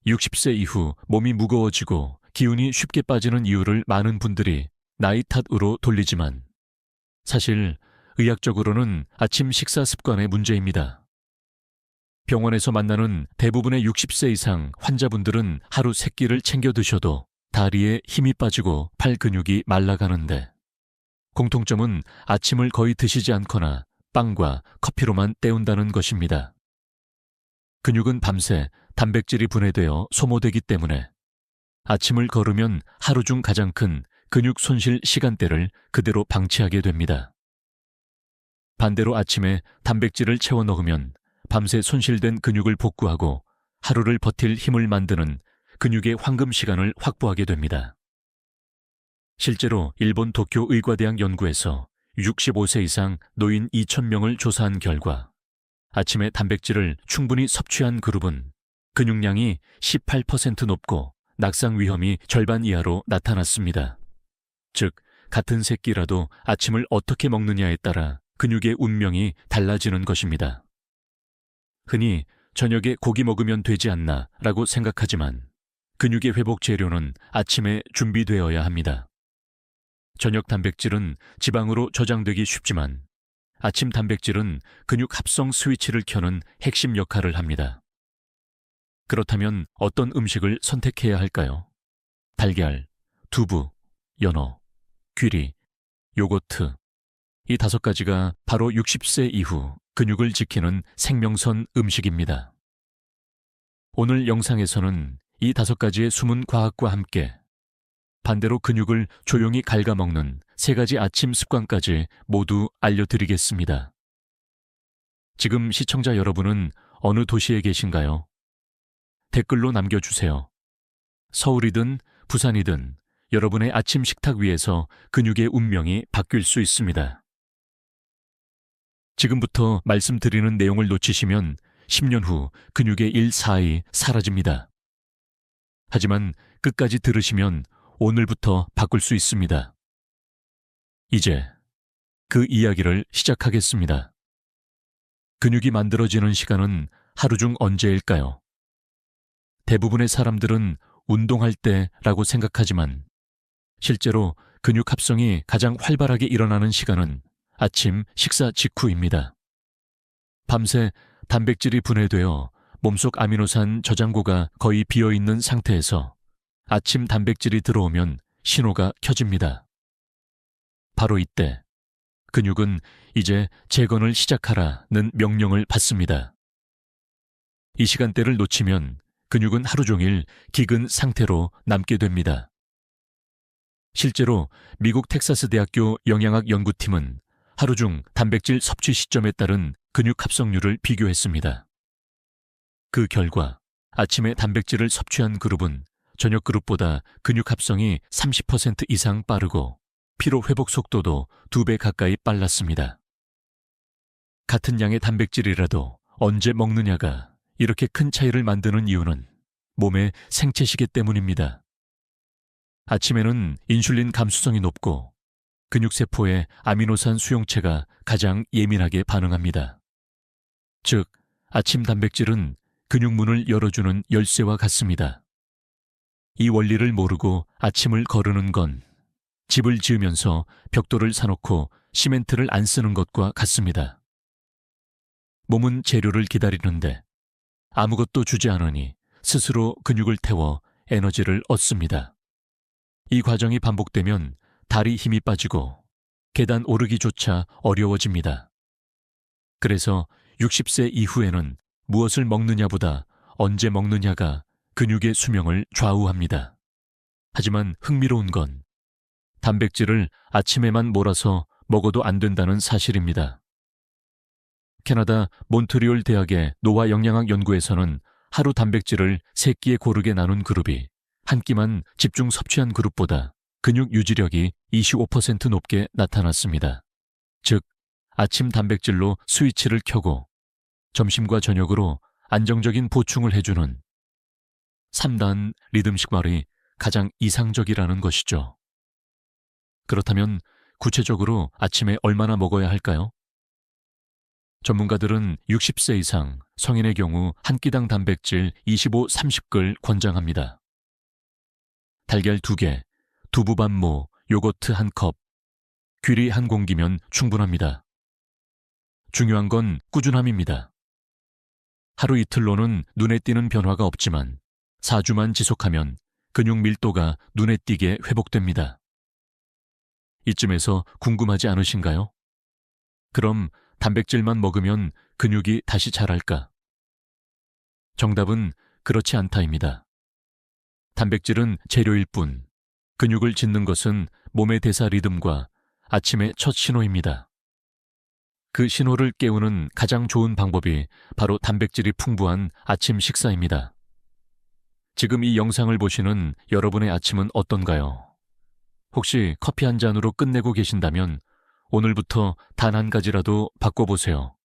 60세 이후 몸이 무거워지고 기운이 쉽게 빠지는 이유를 많은 분들이 나이 탓으로 돌리지만 사실 의학적으로는 아침 식사 습관의 문제입니다. 병원에서 만나는 대부분의 60세 이상 환자분들은 하루 3끼를 챙겨 드셔도 다리에 힘이 빠지고 팔 근육이 말라가는데 공통점은 아침을 거의 드시지 않거나 빵과 커피로만 때운다는 것입니다. 근육은 밤새 단백질이 분해되어 소모되기 때문에 아침을 거르면 하루 중 가장 큰 근육 손실 시간대를 그대로 방치하게 됩니다. 반대로 아침에 단백질을 채워 넣으면 밤새 손실된 근육을 복구하고 하루를 버틸 힘을 만드는 근육의 황금 시간을 확보하게 됩니다. 실제로 일본 도쿄 의과대학 연구에서 65세 이상 노인 2,000명을 조사한 결과 아침에 단백질을 충분히 섭취한 그룹은 근육량이 18% 높고 낙상 위험이 절반 이하로 나타났습니다. 즉, 같은 새끼라도 아침을 어떻게 먹느냐에 따라 근육의 운명이 달라지는 것입니다. 흔히 저녁에 고기 먹으면 되지 않나 라고 생각하지만 근육의 회복 재료는 아침에 준비되어야 합니다. 저녁 단백질은 지방으로 저장되기 쉽지만 아침 단백질은 근육 합성 스위치를 켜는 핵심 역할을 합니다. 그렇다면 어떤 음식을 선택해야 할까요? 달걀, 두부, 연어, 귀리, 요거트. 이 5가지가 바로 60세 이후 근육을 지키는 생명선 음식입니다. 오늘 영상에서는 이 5가지의 숨은 과학과 함께 반대로 근육을 조용히 갉아먹는 3가지 아침 습관까지 모두 알려드리겠습니다. 지금 시청자 여러분은 어느 도시에 계신가요? 댓글로 남겨주세요. 서울이든 부산이든 여러분의 아침 식탁 위에서 근육의 운명이 바뀔 수 있습니다. 지금부터 말씀드리는 내용을 놓치시면 10년 후 근육의 1/4이 사라집니다. 하지만 끝까지 들으시면 오늘부터 바꿀 수 있습니다. 이제 그 이야기를 시작하겠습니다. 근육이 만들어지는 시간은 하루 중 언제일까요? 대부분의 사람들은 운동할 때라고 생각하지만 실제로 근육 합성이 가장 활발하게 일어나는 시간은 아침 식사 직후입니다. 밤새 단백질이 분해되어 몸속 아미노산 저장고가 거의 비어있는 상태에서 아침 단백질이 들어오면 신호가 켜집니다. 바로 이때 근육은 이제 재건을 시작하라는 명령을 받습니다. 이 시간대를 놓치면 근육은 하루 종일 기근 상태로 남게 됩니다. 실제로 미국 텍사스 대학교 영양학 연구팀은 하루 중 단백질 섭취 시점에 따른 근육 합성률을 비교했습니다. 그 결과 아침에 단백질을 섭취한 그룹은 저녁 그룹보다 근육 합성이 30% 이상 빠르고 피로 회복 속도도 2배 가까이 빨랐습니다. 같은 양의 단백질이라도 언제 먹느냐가 이렇게 큰 차이를 만드는 이유는 몸의 생체시계 때문입니다. 아침에는 인슐린 감수성이 높고 근육세포의 아미노산 수용체가 가장 예민하게 반응합니다. 즉, 아침 단백질은 근육문을 열어주는 열쇠와 같습니다. 이 원리를 모르고 아침을 거르는 건 집을 지으면서 벽돌을 사놓고 시멘트를 안 쓰는 것과 같습니다. 몸은 재료를 기다리는데 아무것도 주지 않으니 스스로 근육을 태워 에너지를 얻습니다. 이 과정이 반복되면 다리 힘이 빠지고 계단 오르기조차 어려워집니다. 그래서 60세 이후에는 무엇을 먹느냐보다 언제 먹느냐가 근육의 수명을 좌우합니다. 하지만 흥미로운 건 단백질을 아침에만 몰아서 먹어도 안 된다는 사실입니다. 캐나다 몬트리올 대학의 노화 영양학 연구에서는 하루 단백질을 3끼에 고르게 나눈 그룹이 한 끼만 집중 섭취한 그룹보다 근육 유지력이 25% 높게 나타났습니다. 즉, 아침 단백질로 스위치를 켜고 점심과 저녁으로 안정적인 보충을 해주는 3단 리듬 식말이 가장 이상적이라는 것이죠. 그렇다면 구체적으로 아침에 얼마나 먹어야 할까요? 전문가들은 60세 이상 성인의 경우 한 끼당 단백질 25, 30글 권장합니다. 달걀 2개, 두부반모, 요거트 1컵, 귀리 1공기면 충분합니다. 중요한 건 꾸준함입니다. 하루 이틀로는 눈에 띄는 변화가 없지만 4주만 지속하면 근육 밀도가 눈에 띄게 회복됩니다. 이쯤에서 궁금하지 않으신가요? 그럼 단백질만 먹으면 근육이 다시 자랄까? 정답은 그렇지 않다입니다. 단백질은 재료일 뿐, 근육을 짓는 것은 몸의 대사 리듬과 아침의 첫 신호입니다. 그 신호를 깨우는 가장 좋은 방법이 바로 단백질이 풍부한 아침 식사입니다. 지금 이 영상을 보시는 여러분의 아침은 어떤가요? 혹시 커피 한 잔으로 끝내고 계신다면 오늘부터 단 한 가지라도 바꿔보세요.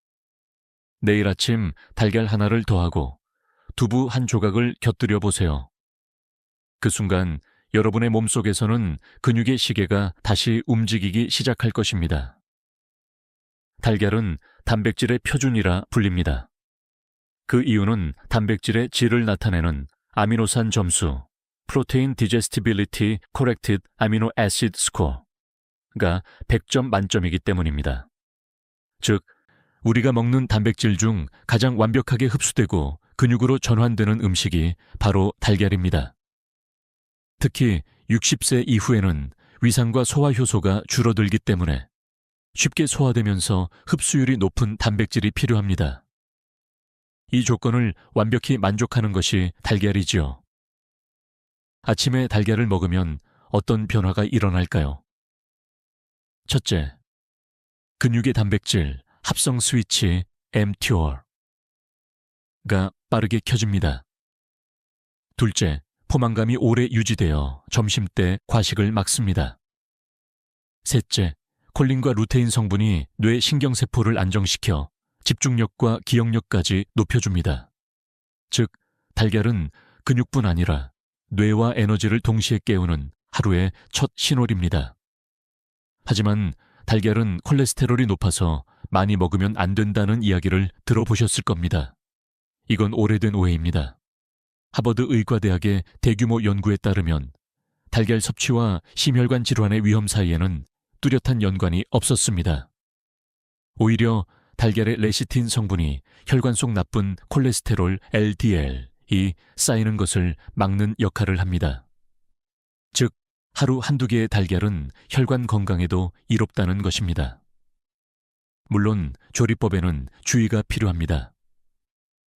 내일 아침 달걀 하나를 더하고 두부 한 조각을 곁들여 보세요. 그 순간 여러분의 몸속에서는 근육의 시계가 다시 움직이기 시작할 것입니다. 달걀은 단백질의 표준이라 불립니다. 그 이유는 단백질의 질을 나타내는 아미노산 점수, Protein Digestibility Corrected Amino Acid Score가 100점 만점이기 때문입니다. 즉, 우리가 먹는 단백질 중 가장 완벽하게 흡수되고 근육으로 전환되는 음식이 바로 달걀입니다. 특히 60세 이후에는 위산과 소화 효소가 줄어들기 때문에 쉽게 소화되면서 흡수율이 높은 단백질이 필요합니다. 이 조건을 완벽히 만족하는 것이 달걀이지요. 아침에 달걀을 먹으면 어떤 변화가 일어날까요? 첫째, 근육의 단백질 합성 스위치 mTOR가 빠르게 켜집니다. 둘째, 포만감이 오래 유지되어 점심때 과식을 막습니다. 셋째, 콜린과 루테인 성분이 뇌 신경세포를 안정시켜 집중력과 기억력까지 높여줍니다. 즉, 달걀은 근육뿐 아니라 뇌와 에너지를 동시에 깨우는 하루의 첫 신호입니다. 하지만 달걀은 콜레스테롤이 높아서 많이 먹으면 안 된다는 이야기를 들어보셨을 겁니다. 이건 오래된 오해입니다. 하버드 의과대학의 대규모 연구에 따르면 달걀 섭취와 심혈관 질환의 위험 사이에는 뚜렷한 연관이 없었습니다. 오히려 달걀의 레시틴 성분이 혈관 속 나쁜 콜레스테롤 LDL이 쌓이는 것을 막는 역할을 합니다. 즉, 하루 한두 개의 달걀은 혈관 건강에도 이롭다는 것입니다. 물론 조리법에는 주의가 필요합니다.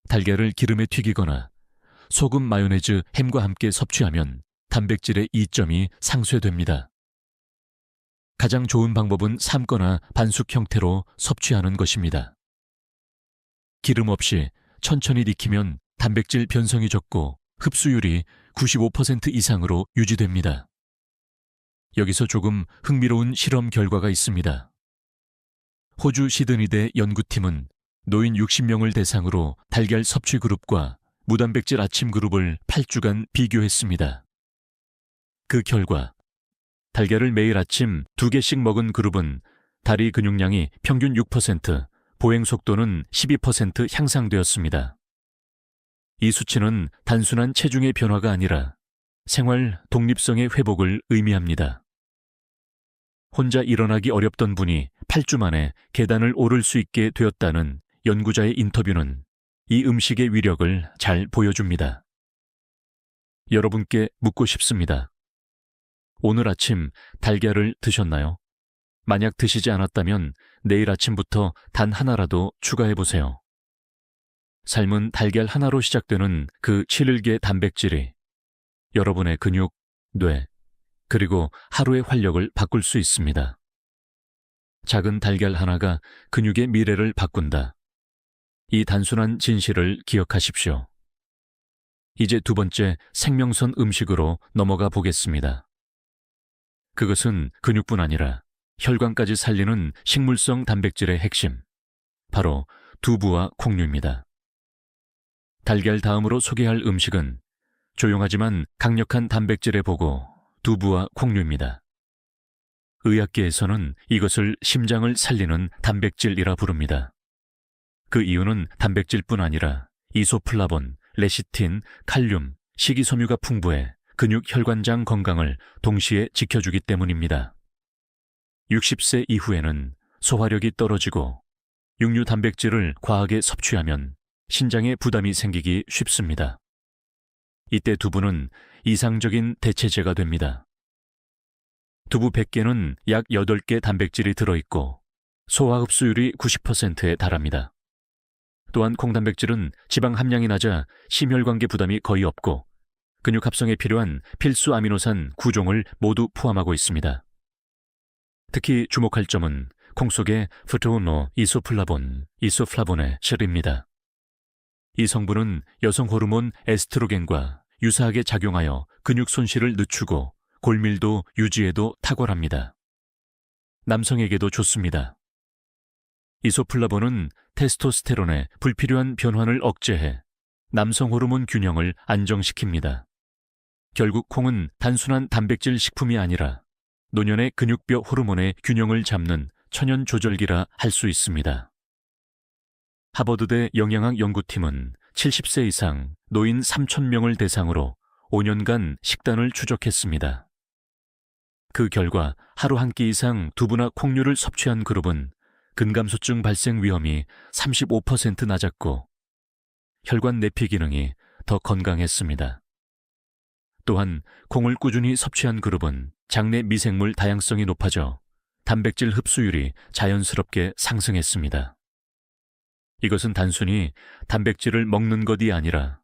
달걀을 기름에 튀기거나 소금, 마요네즈, 햄과 함께 섭취하면 단백질의 이점이 상쇄됩니다. 가장 좋은 방법은 삶거나 반숙 형태로 섭취하는 것입니다. 기름 없이 천천히 익히면 단백질 변성이 적고 흡수율이 95% 이상으로 유지됩니다. 여기서 조금 흥미로운 실험 결과가 있습니다. 호주 시드니대 연구팀은 노인 60명을 대상으로 달걀 섭취 그룹과 무단백질 아침 그룹을 8주간 비교했습니다. 그 결과 달걀을 매일 아침 2개씩 먹은 그룹은 다리 근육량이 평균 6%, 보행 속도는 12% 향상되었습니다. 이 수치는 단순한 체중의 변화가 아니라 생활 독립성의 회복을 의미합니다. 혼자 일어나기 어렵던 분이 8주 만에 계단을 오를 수 있게 되었다는 연구자의 인터뷰는 이 음식의 위력을 잘 보여줍니다. 여러분께 묻고 싶습니다. 오늘 아침 달걀을 드셨나요? 만약 드시지 않았다면 내일 아침부터 단 하나라도 추가해보세요. 삶은 달걀 하나로 시작되는 그 7일의 단백질이 여러분의 근육, 뇌, 그리고 하루의 활력을 바꿀 수 있습니다. 작은 달걀 하나가 근육의 미래를 바꾼다. 이 단순한 진실을 기억하십시오. 이제 두 번째 생명선 음식으로 넘어가 보겠습니다. 그것은 근육뿐 아니라 혈관까지 살리는 식물성 단백질의 핵심, 바로 두부와 콩류입니다. 달걀 다음으로 소개할 음식은 조용하지만 강력한 단백질의 보고 두부와 콩류입니다. 의학계에서는 이것을 심장을 살리는 단백질이라 부릅니다. 그 이유는 단백질뿐 아니라 이소플라본, 레시틴, 칼륨, 식이섬유가 풍부해 근육 혈관장 건강을 동시에 지켜주기 때문입니다. 60세 이후에는 소화력이 떨어지고 육류 단백질을 과하게 섭취하면 신장에 부담이 생기기 쉽습니다. 이때 두부는 이상적인 대체제가 됩니다. 두부 100개는 약 8개 단백질이 들어있고 소화 흡수율이 90%에 달합니다. 또한 콩단백질은 지방 함량이 낮아 심혈관계 부담이 거의 없고 근육 합성에 필요한 필수 아미노산 9종을 모두 포함하고 있습니다. 특히 주목할 점은 콩 속의 프토노 이소플라본, 이소플라본의 실입니다. 이 성분은 여성 호르몬 에스트로겐과 유사하게 작용하여 근육 손실을 늦추고 골밀도 유지에도 탁월합니다. 남성에게도 좋습니다. 이소플라본은 테스토스테론의 불필요한 변환을 억제해 남성 호르몬 균형을 안정시킵니다. 결국 콩은 단순한 단백질 식품이 아니라 노년의 근육뼈 호르몬의 균형을 잡는 천연 조절기라 할 수 있습니다. 하버드대 영양학 연구팀은 70세 이상 노인 3,000명을 대상으로 5년간 식단을 추적했습니다. 그 결과 하루 한 끼 이상 두부나 콩류를 섭취한 그룹은 근감소증 발생 위험이 35% 낮았고 혈관 내피 기능이 더 건강했습니다. 또한 콩을 꾸준히 섭취한 그룹은 장내 미생물 다양성이 높아져 단백질 흡수율이 자연스럽게 상승했습니다. 이것은 단순히 단백질을 먹는 것이 아니라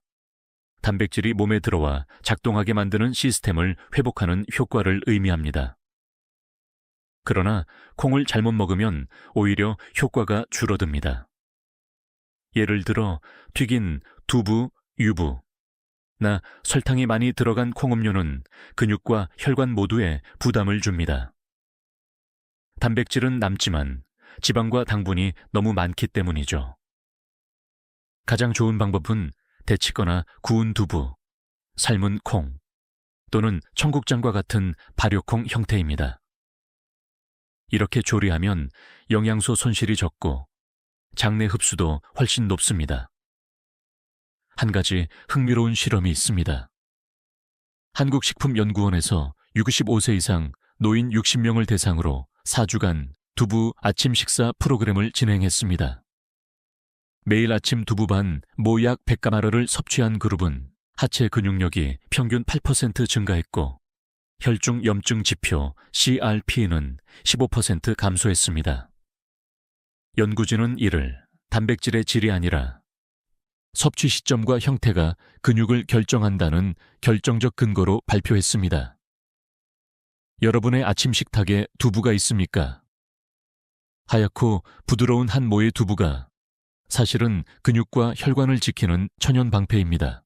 단백질이 몸에 들어와 작동하게 만드는 시스템을 회복하는 효과를 의미합니다. 그러나 콩을 잘못 먹으면 오히려 효과가 줄어듭니다. 예를 들어 튀긴 두부, 유부, 나 설탕이 많이 들어간 콩음료는 근육과 혈관 모두에 부담을 줍니다. 단백질은 남지만 지방과 당분이 너무 많기 때문이죠. 가장 좋은 방법은 데치거나 구운 두부, 삶은 콩 또는 청국장과 같은 발효콩 형태입니다. 이렇게 조리하면 영양소 손실이 적고 장내 흡수도 훨씬 높습니다. 한 가지 흥미로운 실험이 있습니다. 한국식품연구원에서 65세 이상 노인 60명을 대상으로 4주간 두부 아침 식사 프로그램을 진행했습니다. 매일 아침 두부 반 모약 100g를 섭취한 그룹은 하체 근육력이 평균 8% 증가했고 혈중 염증 지표 CRP는 15% 감소했습니다. 연구진은 이를 단백질의 질이 아니라 섭취 시점과 형태가 근육을 결정한다는 결정적 근거로 발표했습니다. 여러분의 아침 식탁에 두부가 있습니까? 하얗고 부드러운 한 모의 두부가 사실은 근육과 혈관을 지키는 천연 방패입니다.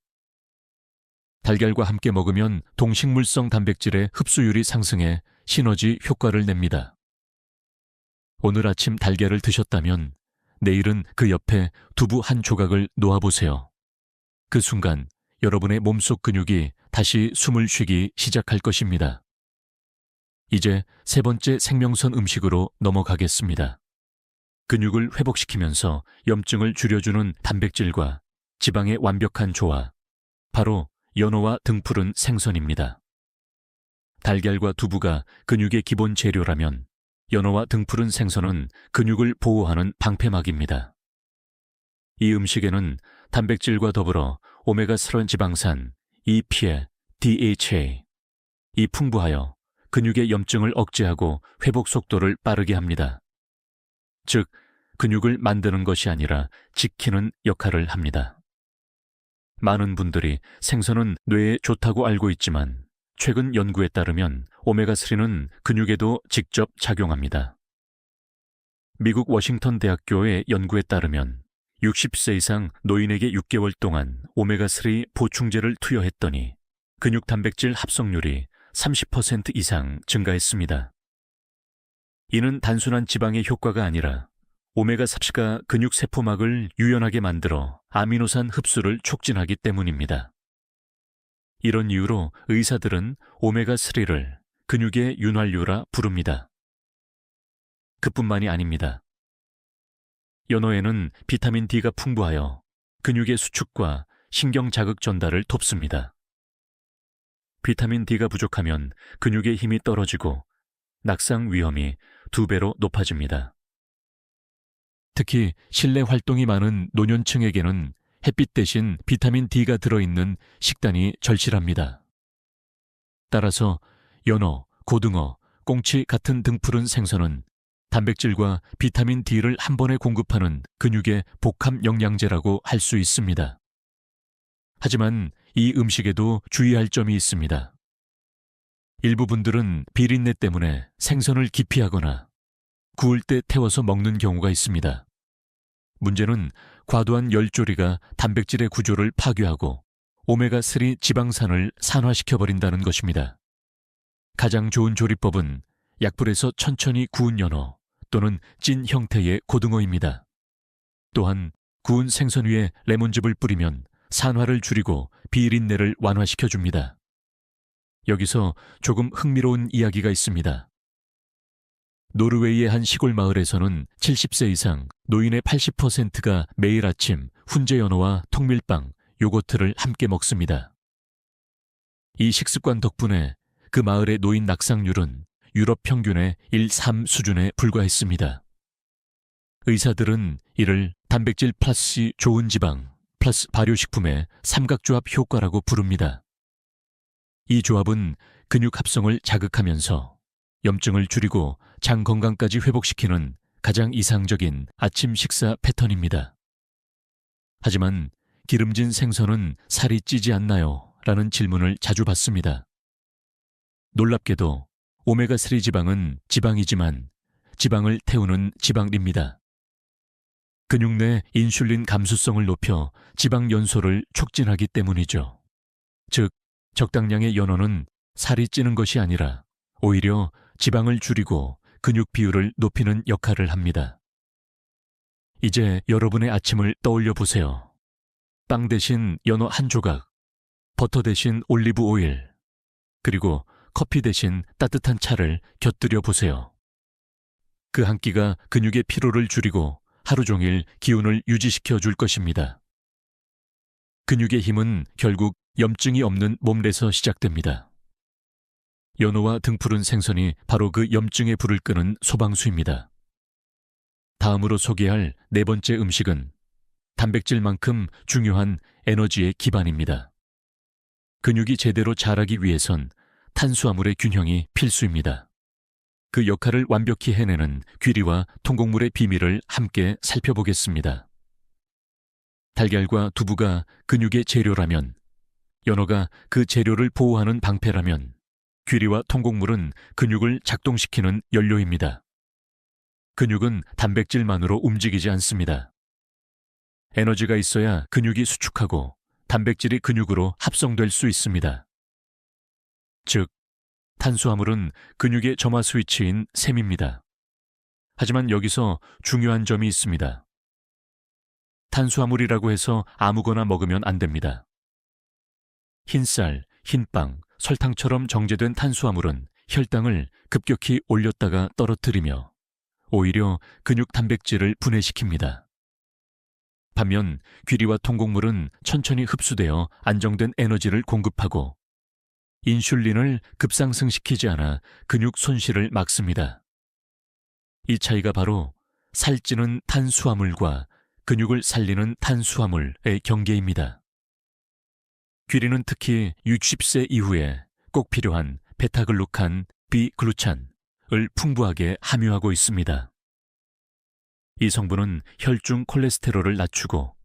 달걀과 함께 먹으면 동식물성 단백질의 흡수율이 상승해 시너지 효과를 냅니다. 오늘 아침 달걀을 드셨다면 내일은 그 옆에 두부 한 조각을 놓아보세요. 그 순간 여러분의 몸속 근육이 다시 숨을 쉬기 시작할 것입니다. 이제 세 번째 생명선 음식으로 넘어가겠습니다. 근육을 회복시키면서 염증을 줄여주는 단백질과 지방의 완벽한 조화, 바로 연어와 등푸른 생선입니다. 달걀과 두부가 근육의 기본 재료라면 연어와 등푸른 생선은 근육을 보호하는 방패막입니다. 이 음식에는 단백질과 더불어 오메가3 지방산, EPA, DHA, 이 풍부하여 근육의 염증을 억제하고 회복 속도를 빠르게 합니다. 즉, 근육을 만드는 것이 아니라 지키는 역할을 합니다. 많은 분들이 생선은 뇌에 좋다고 알고 있지만 최근 연구에 따르면 오메가3는 근육에도 직접 작용합니다. 미국 워싱턴 대학교의 연구에 따르면 60세 이상 노인에게 6개월 동안 오메가3 보충제를 투여했더니 근육 단백질 합성률이 30% 이상 증가했습니다. 이는 단순한 지방의 효과가 아니라 오메가3가 근육 세포막을 유연하게 만들어 아미노산 흡수를 촉진하기 때문입니다. 이런 이유로 의사들은 오메가3를 근육의 윤활유라 부릅니다. 그뿐만이 아닙니다. 연어에는 비타민 D가 풍부하여 근육의 수축과 신경 자극 전달을 돕습니다. 비타민 D가 부족하면 근육의 힘이 떨어지고 낙상 위험이 2배로 높아집니다. 특히 실내 활동이 많은 노년층에게는 햇빛 대신 비타민 D가 들어있는 식단이 절실합니다. 따라서 연어, 고등어, 꽁치 같은 등푸른 생선은 단백질과 비타민 D를 한 번에 공급하는 근육의 복합 영양제라고 할 수 있습니다. 하지만 이 음식에도 주의할 점이 있습니다. 일부 분들은 비린내 때문에 생선을 기피하거나 구울 때 태워서 먹는 경우가 있습니다. 문제는 과도한 열조리가 단백질의 구조를 파괴하고 오메가3 지방산을 산화시켜버린다는 것입니다. 가장 좋은 조리법은 약불에서 천천히 구운 연어 또는 찐 형태의 고등어입니다. 또한 구운 생선 위에 레몬즙을 뿌리면 산화를 줄이고 비린내를 완화시켜줍니다. 여기서 조금 흥미로운 이야기가 있습니다. 노르웨이의 한 시골 마을에서는 70세 이상 노인의 80%가 매일 아침 훈제 연어와 통밀빵, 요거트를 함께 먹습니다. 이 식습관 덕분에 그 마을의 노인 낙상률은 유럽 평균의 1.3 수준에 불과했습니다. 의사들은 이를 단백질 플러스 좋은 지방 플러스 발효식품의 삼각조합 효과라고 부릅니다. 이 조합은 근육 합성을 자극하면서 염증을 줄이고 장 건강까지 회복시키는 가장 이상적인 아침 식사 패턴입니다. 하지만 기름진 생선은 살이 찌지 않나요? 라는 질문을 자주 받습니다. 놀랍게도 오메가3 지방은 지방이지만 지방을 태우는 지방입니다. 근육 내 인슐린 감수성을 높여 지방 연소를 촉진하기 때문이죠. 즉, 적당량의 연어는 살이 찌는 것이 아니라 오히려 지방을 줄이고 근육 비율을 높이는 역할을 합니다. 이제 여러분의 아침을 떠올려 보세요. 빵 대신 연어 한 조각, 버터 대신 올리브 오일, 그리고 커피 대신 따뜻한 차를 곁들여 보세요. 그 한 끼가 근육의 피로를 줄이고 하루 종일 기운을 유지시켜 줄 것입니다. 근육의 힘은 결국 염증이 없는 몸에서 시작됩니다. 연어와 등푸른 생선이 바로 그 염증의 불을 끄는 소방수입니다. 다음으로 소개할 네 번째 음식은 단백질만큼 중요한 에너지의 기반입니다. 근육이 제대로 자라기 위해선 탄수화물의 균형이 필수입니다. 그 역할을 완벽히 해내는 귀리와 통곡물의 비밀을 함께 살펴보겠습니다. 달걀과 두부가 근육의 재료라면, 연어가 그 재료를 보호하는 방패라면, 귀리와 통곡물은 근육을 작동시키는 연료입니다. 근육은 단백질만으로 움직이지 않습니다. 에너지가 있어야 근육이 수축하고 단백질이 근육으로 합성될 수 있습니다. 즉, 탄수화물은 근육의 점화 스위치인 셈입니다. 하지만 여기서 중요한 점이 있습니다. 탄수화물이라고 해서 아무거나 먹으면 안 됩니다. 흰쌀, 흰빵, 설탕처럼 정제된 탄수화물은 혈당을 급격히 올렸다가 떨어뜨리며 오히려 근육 단백질을 분해시킵니다. 반면 귀리와 통곡물은 천천히 흡수되어 안정된 에너지를 공급하고 인슐린을 급상승시키지 않아 근육 손실을 막습니다. 이 차이가 바로 살찌는 탄수화물과 근육을 살리는 탄수화물의 경계입니다. 귀리는 특히 60세 이후에 꼭 필요한 베타글루칸, 비글루찬을 풍부하게 함유하고 있습니다. 이 성분은 혈중 콜레스테롤을 낮추고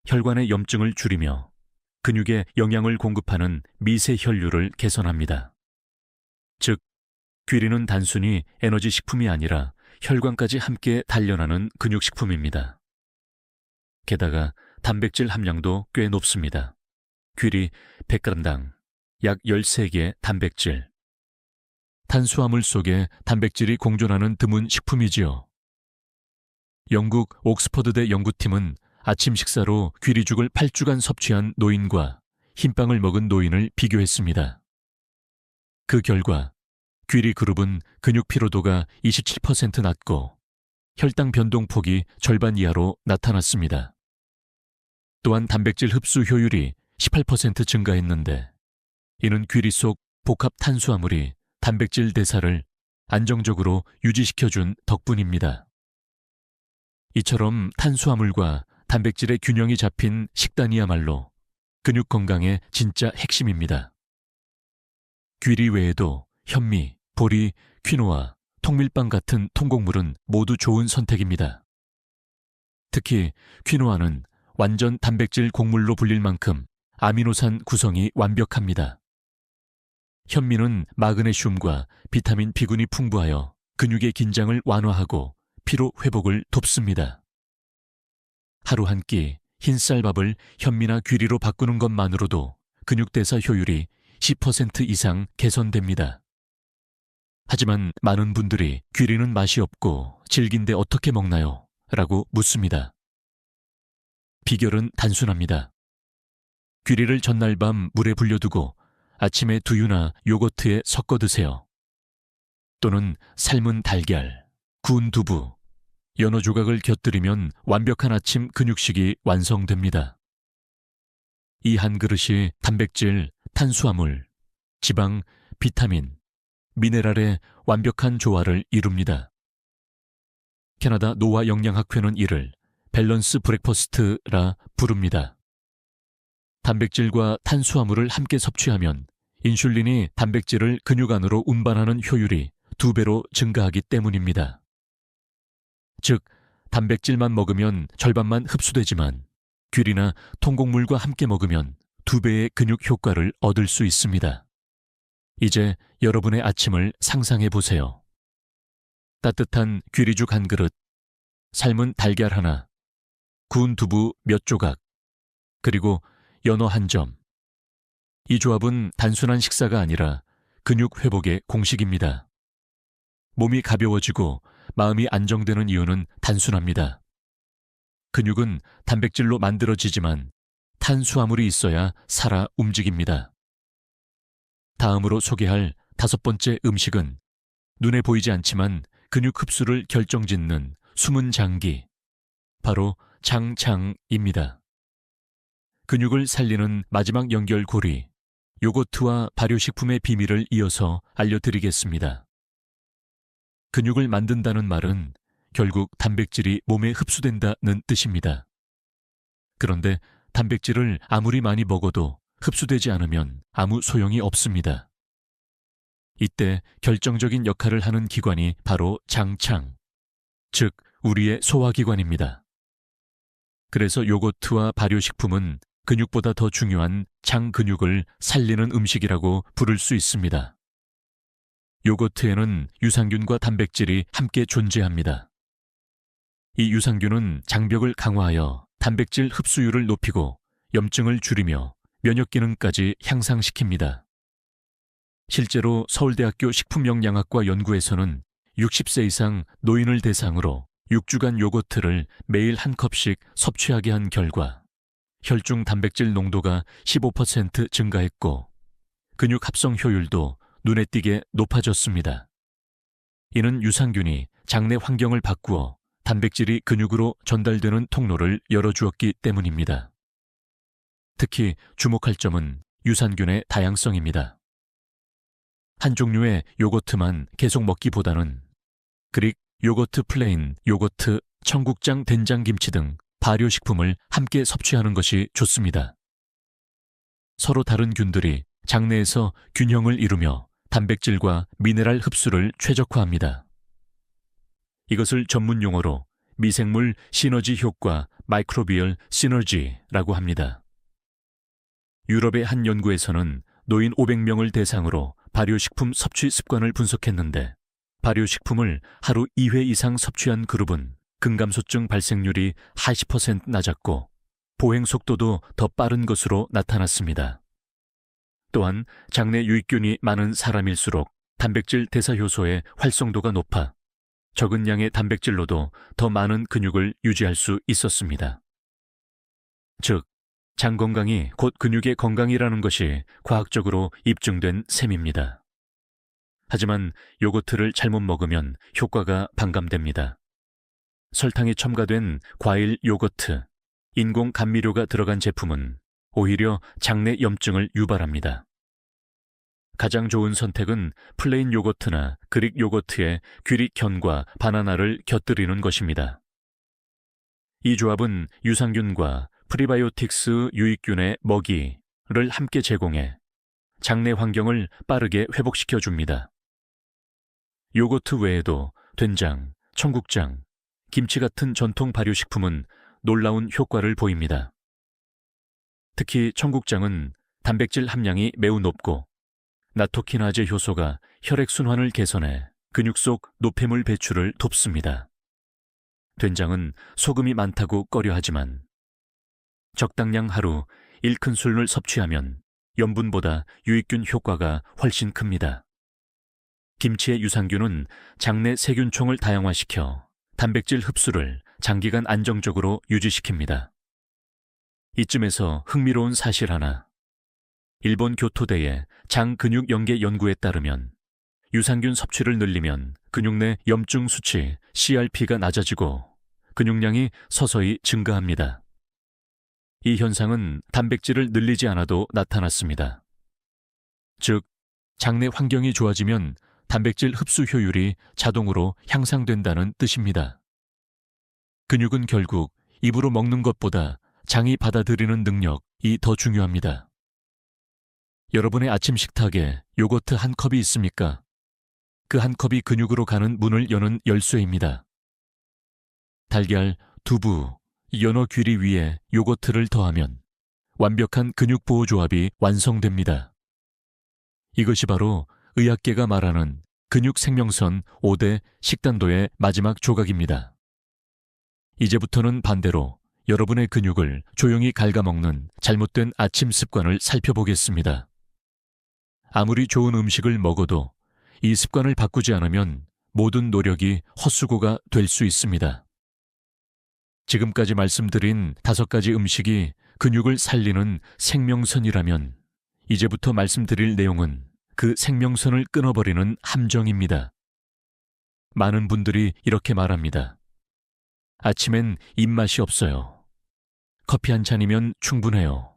혈관의 염증을 줄이며 근육에 영양을 공급하는 미세 혈류를 개선합니다. 즉, 귀리는 단순히 에너지 식품이 아니라 혈관까지 함께 단련하는 근육식품입니다. 게다가 단백질 함량도 꽤 높습니다. 귀리 100g당 약 13개 단백질. 탄수화물 속에 단백질이 공존하는 드문 식품이지요. 영국 옥스퍼드대 연구팀은 아침 식사로 귀리죽을 8주간 섭취한 노인과 흰빵을 먹은 노인을 비교했습니다. 그 결과 귀리 그룹은 근육 피로도가 27% 낮고 혈당 변동폭이 절반 이하로 나타났습니다. 또한 단백질 흡수 효율이 18% 증가했는데 이는 귀리 속 복합 탄수화물이 단백질 대사를 안정적으로 유지시켜준 덕분입니다. 이처럼 탄수화물과 단백질의 균형이 잡힌 식단이야말로 근육 건강의 진짜 핵심입니다. 귀리 외에도 현미, 보리, 퀴노아, 통밀빵 같은 통곡물은 모두 좋은 선택입니다. 특히 퀴노아는 완전 단백질 곡물로 불릴 만큼 아미노산 구성이 완벽합니다. 현미는 마그네슘과 비타민 B군이 풍부하여 근육의 긴장을 완화하고 피로 회복을 돕습니다. 하루 한 끼 흰쌀밥을 현미나 귀리로 바꾸는 것만으로도 근육대사 효율이 10% 이상 개선됩니다. 하지만 많은 분들이 귀리는 맛이 없고 질긴데 어떻게 먹나요? 라고 묻습니다. 비결은 단순합니다. 귀리를 전날 밤 물에 불려두고 아침에 두유나 요거트에 섞어 드세요. 또는 삶은 달걀, 구운 두부, 연어 조각을 곁들이면 완벽한 아침 근육식이 완성됩니다. 이 한 그릇이 단백질, 탄수화물, 지방, 비타민, 미네랄의 완벽한 조화를 이룹니다. 캐나다 노화 영양학회는 이를 밸런스 브렉퍼스트라 부릅니다. 단백질과 탄수화물을 함께 섭취하면 인슐린이 단백질을 근육 안으로 운반하는 효율이 2배로 증가하기 때문입니다. 즉, 단백질만 먹으면 절반만 흡수되지만 귀리나 통곡물과 함께 먹으면 2배의 근육 효과를 얻을 수 있습니다. 이제 여러분의 아침을 상상해 보세요. 따뜻한 귀리죽 한 그릇, 삶은 달걀 하나, 구운 두부 몇 조각, 그리고 연어 한 점. 이 조합은 단순한 식사가 아니라 근육 회복의 공식입니다. 몸이 가벼워지고 마음이 안정되는 이유는 단순합니다. 근육은 단백질로 만들어지지만 탄수화물이 있어야 살아 움직입니다. 다음으로 소개할 5번째 음식은 눈에 보이지 않지만 근육 흡수를 결정짓는 숨은 장기, 바로 장창입니다. 근육을 살리는 마지막 연결고리, 요거트와 발효식품의 비밀을 이어서 알려드리겠습니다. 근육을 만든다는 말은 결국 단백질이 몸에 흡수된다는 뜻입니다. 그런데 단백질을 아무리 많이 먹어도 흡수되지 않으면 아무 소용이 없습니다. 이때 결정적인 역할을 하는 기관이 바로 장창, 즉 우리의 소화기관입니다. 그래서 요거트와 발효식품은 근육보다 더 중요한 장 근육을 살리는 음식이라고 부를 수 있습니다. 요거트에는 유산균과 단백질이 함께 존재합니다. 이 유산균은 장벽을 강화하여 단백질 흡수율을 높이고 염증을 줄이며 면역 기능까지 향상시킵니다. 실제로 서울대학교 식품영양학과 연구에서는 60세 이상 노인을 대상으로 6주간 요거트를 매일 한 컵씩 섭취하게 한 결과 혈중 단백질 농도가 15% 증가했고 근육 합성 효율도 눈에 띄게 높아졌습니다. 이는 유산균이 장내 환경을 바꾸어 단백질이 근육으로 전달되는 통로를 열어주었기 때문입니다. 특히 주목할 점은 유산균의 다양성입니다. 한 종류의 요거트만 계속 먹기보다는 그릭 요거트 플레인, 요거트, 청국장 된장김치 등 발효식품을 함께 섭취하는 것이 좋습니다. 서로 다른 균들이 장내에서 균형을 이루며 단백질과 미네랄 흡수를 최적화합니다. 이것을 전문 용어로 미생물 시너지 효과 마이크로비얼 시너지라고 합니다. 유럽의 한 연구에서는 노인 500명을 대상으로 발효식품 섭취 습관을 분석했는데 발효식품을 하루 2회 이상 섭취한 그룹은 근감소증 발생률이 40% 낮았고 보행 속도도 더 빠른 것으로 나타났습니다. 또한 장내 유익균이 많은 사람일수록 단백질 대사 효소의 활성도가 높아 적은 양의 단백질로도 더 많은 근육을 유지할 수 있었습니다. 즉, 장 건강이 곧 근육의 건강이라는 것이 과학적으로 입증된 셈입니다. 하지만 요거트를 잘못 먹으면 효과가 반감됩니다. 설탕이 첨가된 과일 요거트, 인공 감미료가 들어간 제품은 오히려 장내 염증을 유발합니다. 가장 좋은 선택은 플레인 요거트나 그릭 요거트에 귀릭견과 바나나를 곁들이는 것입니다. 이 조합은 유산균과 프리바이오틱스 유익균의 먹이를 함께 제공해 장내 환경을 빠르게 회복시켜 줍니다. 요거트 외에도 된장, 청국장, 김치 같은 전통 발효식품은 놀라운 효과를 보입니다. 특히 청국장은 단백질 함량이 매우 높고 나토키나제 효소가 혈액순환을 개선해 근육 속 노폐물 배출을 돕습니다. 된장은 소금이 많다고 꺼려하지만 적당량 하루 1큰술을 섭취하면 염분보다 유익균 효과가 훨씬 큽니다. 김치의 유산균은 장내 세균총을 다양화시켜 단백질 흡수를 장기간 안정적으로 유지시킵니다. 이쯤에서 흥미로운 사실 하나. 일본 교토대의 장근육연계 연구에 따르면 유산균 섭취를 늘리면 근육 내 염증 수치 CRP가 낮아지고 근육량이 서서히 증가합니다. 이 현상은 단백질을 늘리지 않아도 나타났습니다. 즉, 장내 환경이 좋아지면 단백질 흡수 효율이 자동으로 향상된다는 뜻입니다. 근육은 결국 입으로 먹는 것보다 장이 받아들이는 능력이 더 중요합니다. 여러분의 아침 식탁에 요거트 한 컵이 있습니까? 그 한 컵이 근육으로 가는 문을 여는 열쇠입니다. 달걀, 두부, 연어 귀리 위에 요거트를 더하면 완벽한 근육 보호 조합이 완성됩니다. 이것이 바로 의학계가 말하는 근육 생명선 5대 식단도의 마지막 조각입니다. 이제부터는 반대로 여러분의 근육을 조용히 갉아먹는 잘못된 아침 습관을 살펴보겠습니다. 아무리 좋은 음식을 먹어도 이 습관을 바꾸지 않으면 모든 노력이 헛수고가 될 수 있습니다. 지금까지 말씀드린 5가지 음식이 근육을 살리는 생명선이라면 이제부터 말씀드릴 내용은 그 생명선을 끊어버리는 함정입니다. 많은 분들이 이렇게 말합니다. 아침엔 입맛이 없어요. 커피 한 잔이면 충분해요.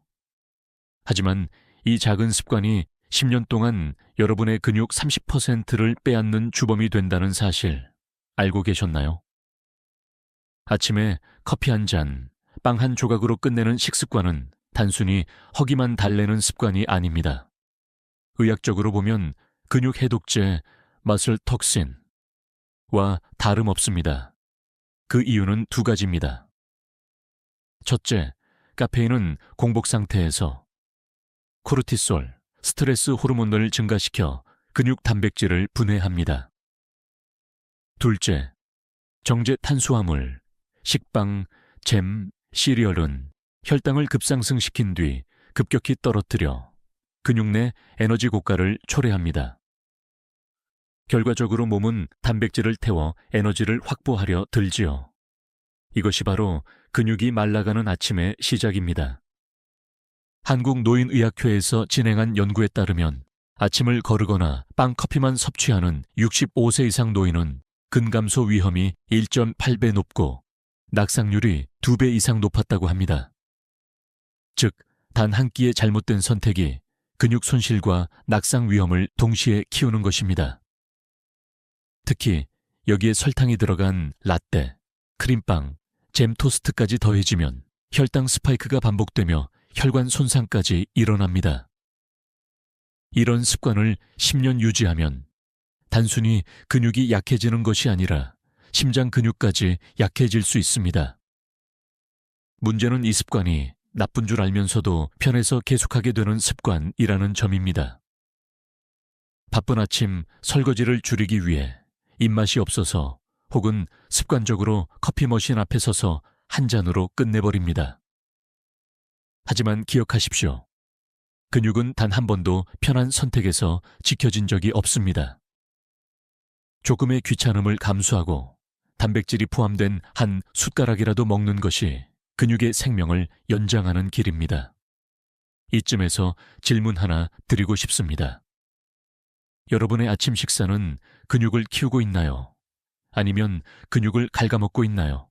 하지만 이 작은 습관이 10년 동안 여러분의 근육 30%를 빼앗는 주범이 된다는 사실 알고 계셨나요? 아침에 커피 한 잔, 빵 한 조각으로 끝내는 식습관은 단순히 허기만 달래는 습관이 아닙니다. 의학적으로 보면 근육 해독제 머슬 톡신과 다름없습니다. 그 이유는 2가지입니다. 첫째, 카페인은 공복 상태에서 코르티솔, 스트레스 호르몬을 증가시켜 근육 단백질을 분해합니다. 둘째, 정제 탄수화물, 식빵, 잼, 시리얼은 혈당을 급상승시킨 뒤 급격히 떨어뜨려 근육 내 에너지 고가를 초래합니다. 결과적으로 몸은 단백질을 태워 에너지를 확보하려 들지요. 이것이 바로 근육이 말라가는 아침의 시작입니다. 한국노인의학회에서 진행한 연구에 따르면 아침을 거르거나 빵, 커피만 섭취하는 65세 이상 노인은 근감소 위험이 1.8배 높고 낙상률이 2배 이상 높았다고 합니다. 즉, 단 한 끼의 잘못된 선택이 근육 손실과 낙상 위험을 동시에 키우는 것입니다. 특히 여기에 설탕이 들어간 라떼, 크림빵, 잼 토스트까지 더해지면 혈당 스파이크가 반복되며 혈관 손상까지 일어납니다. 이런 습관을 10년 유지하면 단순히 근육이 약해지는 것이 아니라 심장 근육까지 약해질 수 있습니다. 문제는 이 습관이 나쁜 줄 알면서도 편해서 계속하게 되는 습관이라는 점입니다. 바쁜 아침 설거지를 줄이기 위해 입맛이 없어서 혹은 습관적으로 커피 머신 앞에 서서 한 잔으로 끝내버립니다. 하지만 기억하십시오. 근육은 단 한 번도 편한 선택에서 지켜진 적이 없습니다. 조금의 귀찮음을 감수하고 단백질이 포함된 한 숟가락이라도 먹는 것이 근육의 생명을 연장하는 길입니다. 이쯤에서 질문 하나 드리고 싶습니다. 여러분의 아침 식사는 근육을 키우고 있나요? 아니면 근육을 갉아먹고 있나요?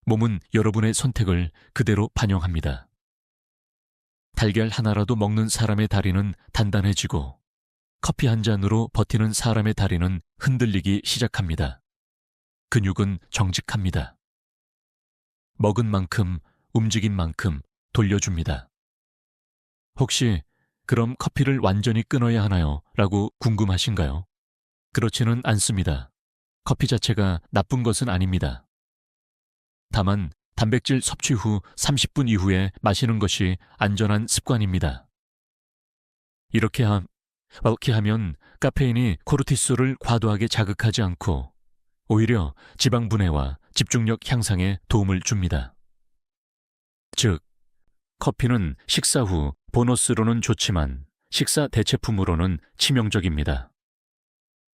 몸은 여러분의 선택을 그대로 반영합니다. 달걀 하나라도 먹는 사람의 다리는 단단해지고 커피 한 잔으로 버티는 사람의 다리는 흔들리기 시작합니다. 근육은 정직합니다. 먹은 만큼, 움직인 만큼 돌려줍니다. 혹시 그럼 커피를 완전히 끊어야 하나요? 라고 궁금하신가요? 그렇지는 않습니다. 커피 자체가 나쁜 것은 아닙니다. 다만 단백질 섭취 후 30분 이후에 마시는 것이 안전한 습관입니다. 이렇게 하면 카페인이 코르티솔을 과도하게 자극하지 않고 오히려 지방 분해와 집중력 향상에 도움을 줍니다. 즉, 커피는 식사 후 보너스로는 좋지만 식사 대체품으로는 치명적입니다.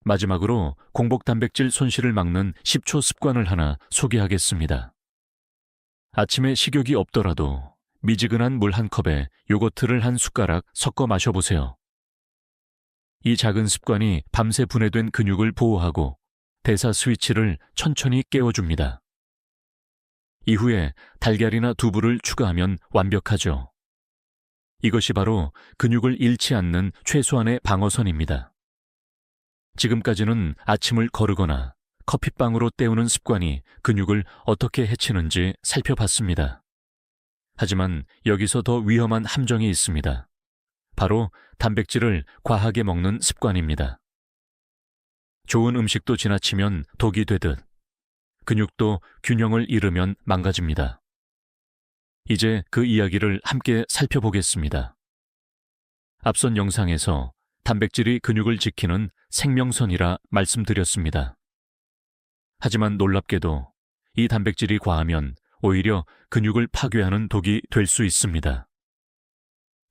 마지막으로 공복 단백질 손실을 막는 10초 습관을 하나 소개하겠습니다. 아침에 식욕이 없더라도 미지근한 물 한 컵에 요거트를 한 숟가락 섞어 마셔보세요. 이 작은 습관이 밤새 분해된 근육을 보호하고 대사 스위치를 천천히 깨워줍니다. 이후에 달걀이나 두부를 추가하면 완벽하죠. 이것이 바로 근육을 잃지 않는 최소한의 방어선입니다. 지금까지는 아침을 거르거나 커피빵으로 때우는 습관이 근육을 어떻게 해치는지 살펴봤습니다. 하지만 여기서 더 위험한 함정이 있습니다. 바로 단백질을 과하게 먹는 습관입니다. 좋은 음식도 지나치면 독이 되듯 근육도 균형을 잃으면 망가집니다. 이제 그 이야기를 함께 살펴보겠습니다. 앞선 영상에서 단백질이 근육을 지키는 생명선이라 말씀드렸습니다. 하지만 놀랍게도 이 단백질이 과하면 오히려 근육을 파괴하는 독이 될 수 있습니다.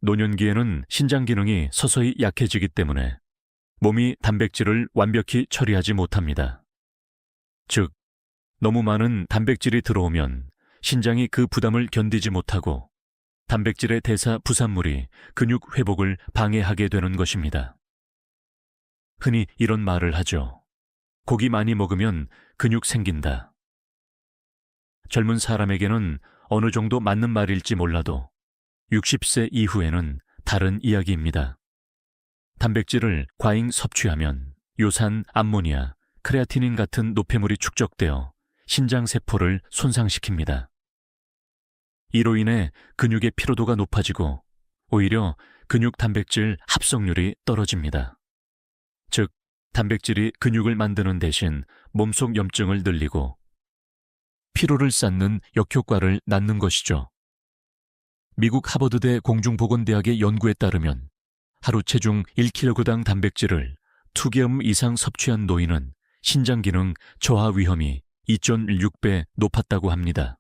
노년기에는 신장 기능이 서서히 약해지기 때문에 몸이 단백질을 완벽히 처리하지 못합니다. 즉, 너무 많은 단백질이 들어오면 신장이 그 부담을 견디지 못하고 단백질의 대사 부산물이 근육 회복을 방해하게 되는 것입니다. 흔히 이런 말을 하죠. 고기 많이 먹으면 근육 생긴다. 젊은 사람에게는 어느 정도 맞는 말일지 몰라도 60세 이후에는 다른 이야기입니다. 단백질을 과잉 섭취하면 요산, 암모니아, 크레아티닌 같은 노폐물이 축적되어 신장 세포를 손상시킵니다. 이로 인해 근육의 피로도가 높아지고 오히려 근육 단백질 합성률이 떨어집니다. 즉, 단백질이 근육을 만드는 대신 몸속 염증을 늘리고 피로를 쌓는 역효과를 낳는 것이죠. 미국 하버드대 공중보건대학의 연구에 따르면 하루 체중 1kg당 단백질을 2g 이상 섭취한 노인은 신장 기능 저하 위험이 2.6배 높았다고 합니다.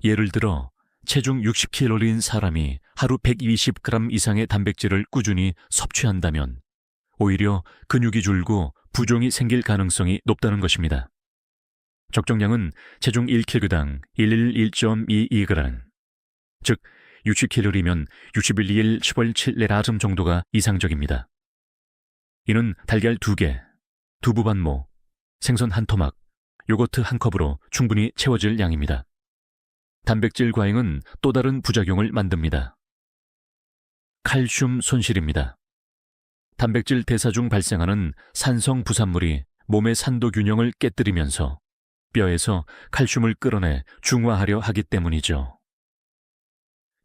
예를 들어 체중 60kg인 사람이 하루 120g 이상의 단백질을 꾸준히 섭취한다면 오히려 근육이 줄고 부종이 생길 가능성이 높다는 것입니다. 적정량은 체중 1kg당 111.22g, 즉 60kg이면 61일 17레라즘 정도가 이상적입니다. 이는 달걀 2개, 두부 반모, 생선 한 토막, 요거트 한 컵으로 충분히 채워질 양입니다. 단백질 과잉은 또 다른 부작용을 만듭니다. 칼슘 손실입니다. 단백질 대사 중 발생하는 산성 부산물이 몸의 산도 균형을 깨뜨리면서 뼈에서 칼슘을 끌어내 중화하려 하기 때문이죠.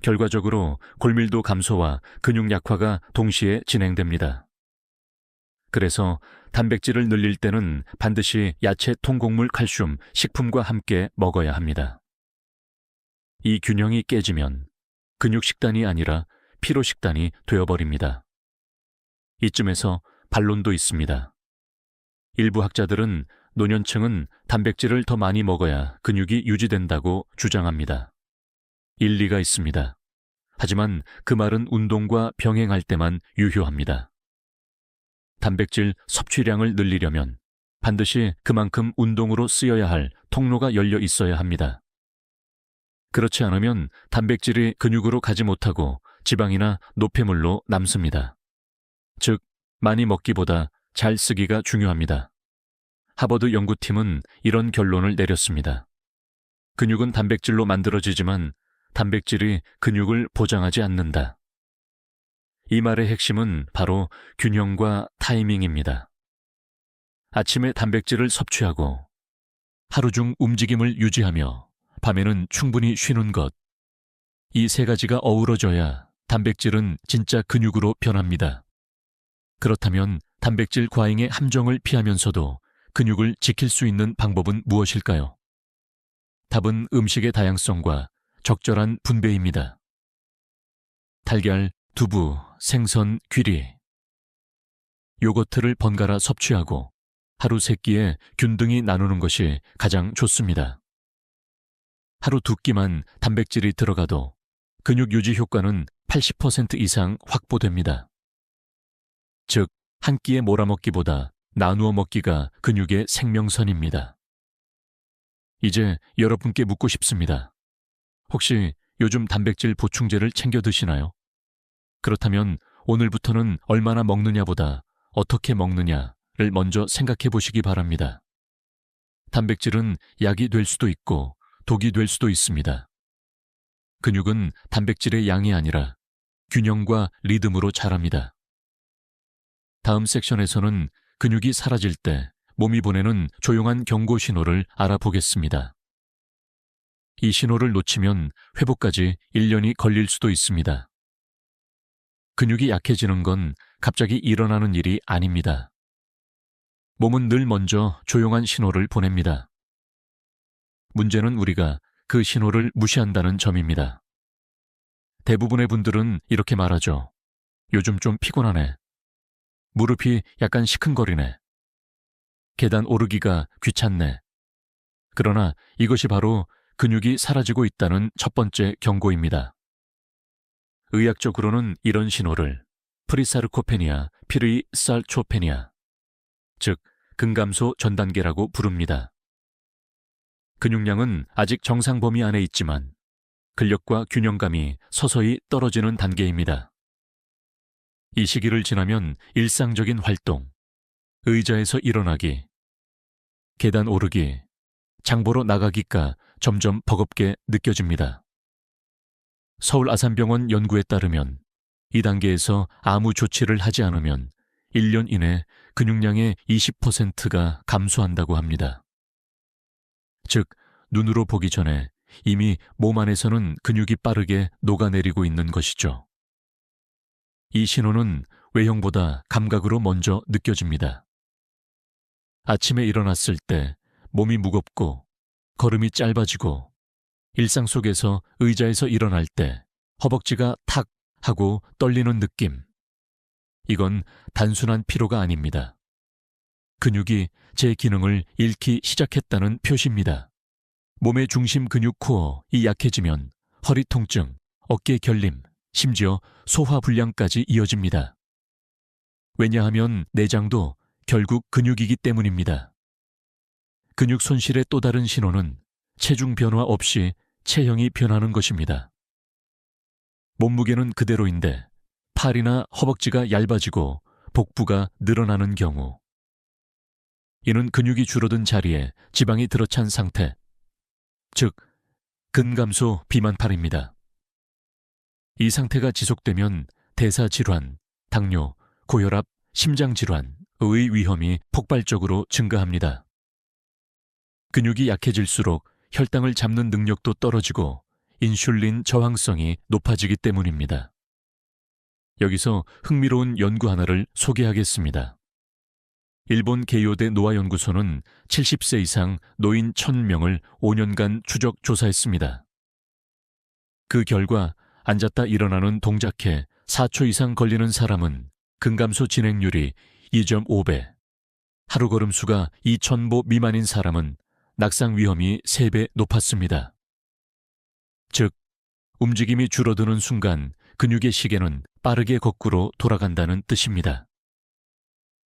결과적으로 골밀도 감소와 근육 약화가 동시에 진행됩니다. 그래서 단백질을 늘릴 때는 반드시 야채 통곡물 칼슘 식품과 함께 먹어야 합니다. 이 균형이 깨지면 근육 식단이 아니라 피로 식단이 되어버립니다. 이쯤에서 반론도 있습니다. 일부 학자들은 노년층은 단백질을 더 많이 먹어야 근육이 유지된다고 주장합니다. 일리가 있습니다. 하지만 그 말은 운동과 병행할 때만 유효합니다. 단백질 섭취량을 늘리려면 반드시 그만큼 운동으로 쓰여야 할 통로가 열려 있어야 합니다. 그렇지 않으면 단백질이 근육으로 가지 못하고 지방이나 노폐물로 남습니다. 즉, 많이 먹기보다 잘 쓰기가 중요합니다. 하버드 연구팀은 이런 결론을 내렸습니다. 근육은 단백질로 만들어지지만 단백질이 근육을 보장하지 않는다. 이 말의 핵심은 바로 균형과 타이밍입니다. 아침에 단백질을 섭취하고 하루 중 움직임을 유지하며 밤에는 충분히 쉬는 것. 이 세 가지가 어우러져야 단백질은 진짜 근육으로 변합니다. 그렇다면 단백질 과잉의 함정을 피하면서도 근육을 지킬 수 있는 방법은 무엇일까요? 답은 음식의 다양성과 적절한 분배입니다. 달걀, 두부, 생선, 귀리. 요거트를 번갈아 섭취하고 하루 3끼에 균등히 나누는 것이 가장 좋습니다. 하루 2끼만 단백질이 들어가도 근육 유지 효과는 80% 이상 확보됩니다. 즉, 한 끼에 몰아먹기보다 나누어 먹기가 근육의 생명선입니다. 이제 여러분께 묻고 싶습니다. 혹시 요즘 단백질 보충제를 챙겨 드시나요? 그렇다면 오늘부터는 얼마나 먹느냐보다 어떻게 먹느냐를 먼저 생각해 보시기 바랍니다. 단백질은 약이 될 수도 있고 독이 될 수도 있습니다. 근육은 단백질의 양이 아니라 균형과 리듬으로 자랍니다. 다음 섹션에서는 근육이 사라질 때 몸이 보내는 조용한 경고 신호를 알아보겠습니다. 이 신호를 놓치면 회복까지 1년이 걸릴 수도 있습니다. 근육이 약해지는 건 갑자기 일어나는 일이 아닙니다. 몸은 늘 먼저 조용한 신호를 보냅니다. 문제는 우리가 그 신호를 무시한다는 점입니다. 대부분의 분들은 이렇게 말하죠. 요즘 좀 피곤하네. 무릎이 약간 시큰거리네. 계단 오르기가 귀찮네. 그러나 이것이 바로 근육이 사라지고 있다는 첫 번째 경고입니다. 의학적으로는 이런 신호를 프리사르코페니아, 피르이살초페니아, 즉 근감소 전 단계라고 부릅니다. 근육량은 아직 정상 범위 안에 있지만 근력과 균형감이 서서히 떨어지는 단계입니다. 이 시기를 지나면 일상적인 활동, 의자에서 일어나기, 계단 오르기, 장 보러 나가기가 점점 버겁게 느껴집니다. 서울 아산병원 연구에 따르면 이 단계에서 아무 조치를 하지 않으면 1년 이내 근육량의 20%가 감소한다고 합니다. 즉, 눈으로 보기 전에 이미 몸 안에서는 근육이 빠르게 녹아내리고 있는 것이죠. 이 신호는 외형보다 감각으로 먼저 느껴집니다. 아침에 일어났을 때 몸이 무겁고 걸음이 짧아지고 일상 속에서 의자에서 일어날 때 허벅지가 탁 하고 떨리는 느낌. 이건 단순한 피로가 아닙니다. 근육이 제 기능을 잃기 시작했다는 표시입니다. 몸의 중심 근육 코어이 약해지면 허리 통증, 어깨 결림, 심지어 소화불량까지 이어집니다. 왜냐하면 내장도 결국 근육이기 때문입니다. 근육 손실의 또 다른 신호는 체중 변화 없이 체형이 변하는 것입니다. 몸무게는 그대로인데 팔이나 허벅지가 얇아지고 복부가 늘어나는 경우, 이는 근육이 줄어든 자리에 지방이 들어찬 상태, 즉 근감소 비만팔입니다. 이 상태가 지속되면 대사질환, 당뇨, 고혈압, 심장질환의 위험이 폭발적으로 증가합니다. 근육이 약해질수록 혈당을 잡는 능력도 떨어지고 인슐린 저항성이 높아지기 때문입니다. 여기서 흥미로운 연구 하나를 소개하겠습니다. 일본 게이오대 노아연구소는 70세 이상 노인 1000명을 5년간 추적 조사했습니다. 그 결과 앉았다 일어나는 동작에 4초 이상 걸리는 사람은 근감소 진행률이 2.5배, 하루 걸음수가 2000보 미만인 사람은 낙상 위험이 3배 높았습니다. 즉, 움직임이 줄어드는 순간 근육의 시계는 빠르게 거꾸로 돌아간다는 뜻입니다.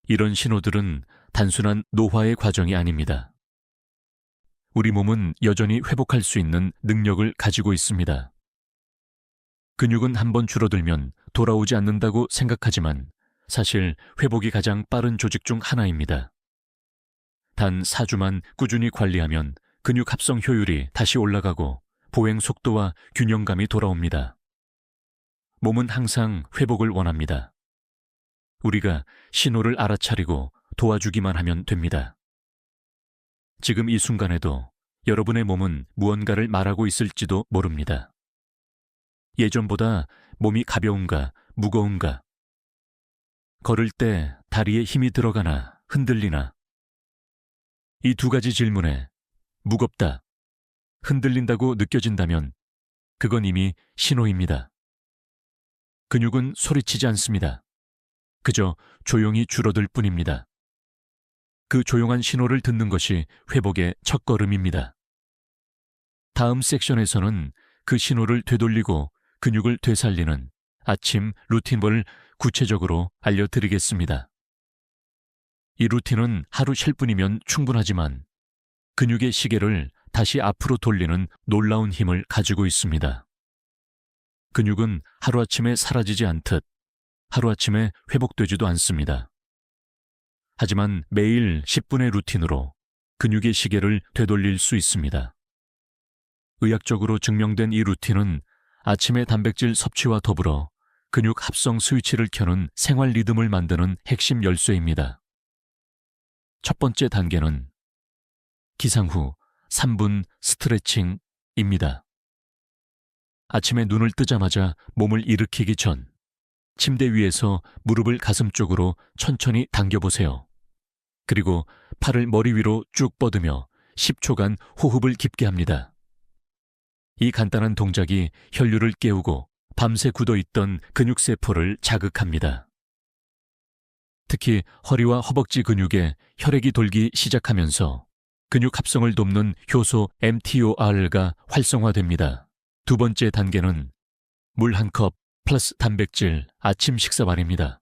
이런 신호들은 단순한 노화의 과정이 아닙니다. 우리 몸은 여전히 회복할 수 있는 능력을 가지고 있습니다. 근육은 한번 줄어들면 돌아오지 않는다고 생각하지만 사실 회복이 가장 빠른 조직 중 하나입니다. 단 4주만 꾸준히 관리하면 근육 합성 효율이 다시 올라가고 보행 속도와 균형감이 돌아옵니다. 몸은 항상 회복을 원합니다. 우리가 신호를 알아차리고 도와주기만 하면 됩니다. 지금 이 순간에도 여러분의 몸은 무언가를 말하고 있을지도 모릅니다. 예전보다 몸이 가벼운가, 무거운가? 걸을 때 다리에 힘이 들어가나, 흔들리나? 이 두 가지 질문에 무겁다, 흔들린다고 느껴진다면 그건 이미 신호입니다. 근육은 소리치지 않습니다. 그저 조용히 줄어들 뿐입니다. 그 조용한 신호를 듣는 것이 회복의 첫걸음입니다. 다음 섹션에서는 그 신호를 되돌리고 근육을 되살리는 아침 루틴을 구체적으로 알려드리겠습니다. 이 루틴은 하루 10분이면 충분하지만 근육의 시계를 다시 앞으로 돌리는 놀라운 힘을 가지고 있습니다. 근육은 하루아침에 사라지지 않듯 하루아침에 회복되지도 않습니다. 하지만 매일 10분의 루틴으로 근육의 시계를 되돌릴 수 있습니다. 의학적으로 증명된 이 루틴은 아침의 단백질 섭취와 더불어 근육 합성 스위치를 켜는 생활 리듬을 만드는 핵심 열쇠입니다. 첫 번째 단계는 기상 후 3분 스트레칭입니다. 아침에 눈을 뜨자마자 몸을 일으키기 전 침대 위에서 무릎을 가슴 쪽으로 천천히 당겨보세요. 그리고 팔을 머리 위로 쭉 뻗으며 10초간 호흡을 깊게 합니다. 이 간단한 동작이 혈류를 깨우고 밤새 굳어있던 근육세포를 자극합니다. 특히 허리와 허벅지 근육에 혈액이 돌기 시작하면서 근육 합성을 돕는 효소 mTOR가 활성화됩니다. 두 번째 단계는 물 1컵 플러스 단백질 아침 식사반입니다.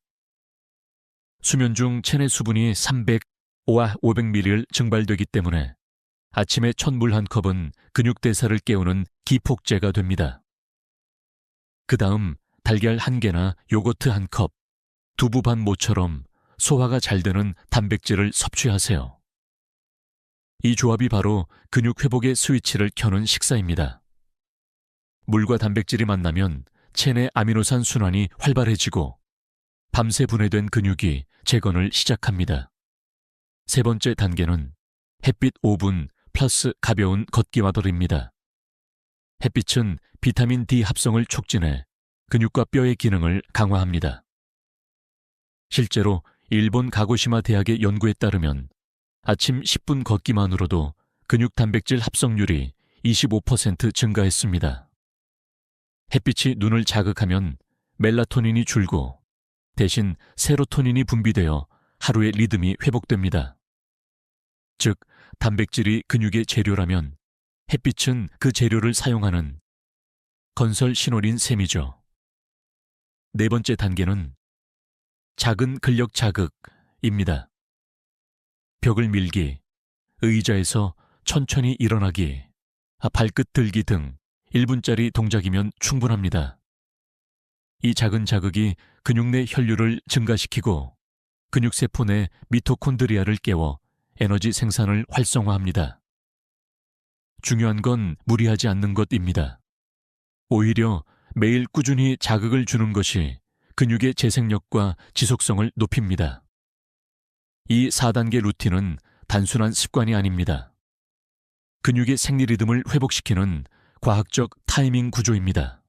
수면 중 체내 수분이 300와 500ml를 증발되기 때문에 아침에 첫 물 1컵은 근육 대사를 깨우는 기폭제가 됩니다. 그 다음 달걀 1개나 요거트 1컵, 두부 반 모처럼 소화가 잘 되는 단백질을 섭취하세요. 이 조합이 바로 근육 회복의 스위치를 켜는 식사입니다. 물과 단백질이 만나면 체내 아미노산 순환이 활발해지고 밤새 분해된 근육이 재건을 시작합니다. 세 번째 단계는 햇빛 5분 플러스 가벼운 걷기와더입니다. 햇빛은 비타민 D 합성을 촉진해 근육과 뼈의 기능을 강화합니다. 실제로 일본 가고시마 대학의 연구에 따르면 아침 10분 걷기만으로도 근육 단백질 합성률이 25% 증가했습니다. 햇빛이 눈을 자극하면 멜라토닌이 줄고 대신 세로토닌이 분비되어 하루의 리듬이 회복됩니다. 즉, 단백질이 근육의 재료라면 햇빛은 그 재료를 사용하는 건설 신호인 셈이죠. 네 번째 단계는 작은 근력 자극입니다. 벽을 밀기, 의자에서 천천히 일어나기, 발끝 들기 등 1분짜리 동작이면 충분합니다. 이 작은 자극이 근육 내 혈류를 증가시키고 근육세포 내 미토콘드리아를 깨워 에너지 생산을 활성화합니다. 중요한 건 무리하지 않는 것입니다. 오히려 매일 꾸준히 자극을 주는 것이 근육의 재생력과 지속성을 높입니다. 이 4단계 루틴은 단순한 습관이 아닙니다. 근육의 생리 리듬을 회복시키는 과학적 타이밍 구조입니다.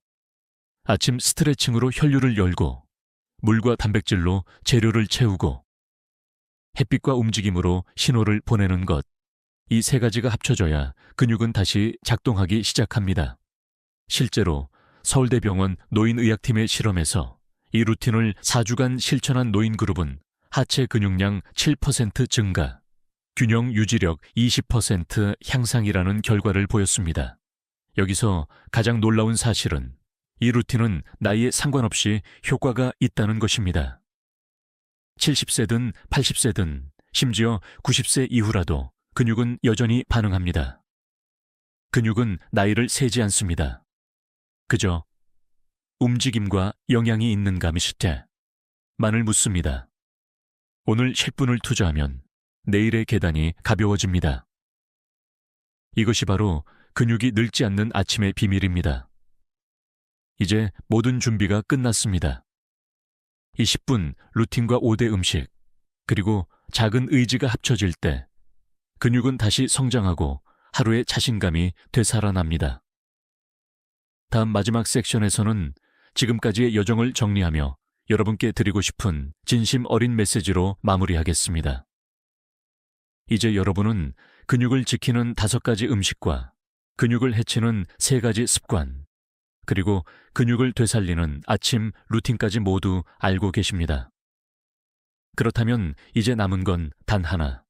아침 스트레칭으로 혈류를 열고 물과 단백질로 재료를 채우고 햇빛과 움직임으로 신호를 보내는 것, 이 세 가지가 합쳐져야 근육은 다시 작동하기 시작합니다. 실제로 서울대병원 노인의학팀의 실험에서 이 루틴을 4주간 실천한 노인그룹은 하체 근육량 7% 증가, 균형 유지력 20% 향상이라는 결과를 보였습니다. 여기서 가장 놀라운 사실은 이 루틴은 나이에 상관없이 효과가 있다는 것입니다. 70세든 80세든 심지어 90세 이후라도 근육은 여전히 반응합니다. 근육은 나이를 세지 않습니다. 그저 움직임과 영향이 있는가 미시테 만을 묻습니다. 오늘 10분을 투자하면 내일의 계단이 가벼워집니다. 이것이 바로 근육이 늙지 않는 아침의 비밀입니다. 이제 모든 준비가 끝났습니다. 이 10분 루틴과 5대 음식, 그리고 작은 의지가 합쳐질 때 근육은 다시 성장하고 하루의 자신감이 되살아납니다. 다음 마지막 섹션에서는 지금까지의 여정을 정리하며 여러분께 드리고 싶은 진심 어린 메시지로 마무리하겠습니다. 이제 여러분은 근육을 지키는 5가지 음식과 근육을 해치는 3가지 습관, 그리고 근육을 되살리는 아침 루틴까지 모두 알고 계십니다. 그렇다면 이제 남은 건 단 하나.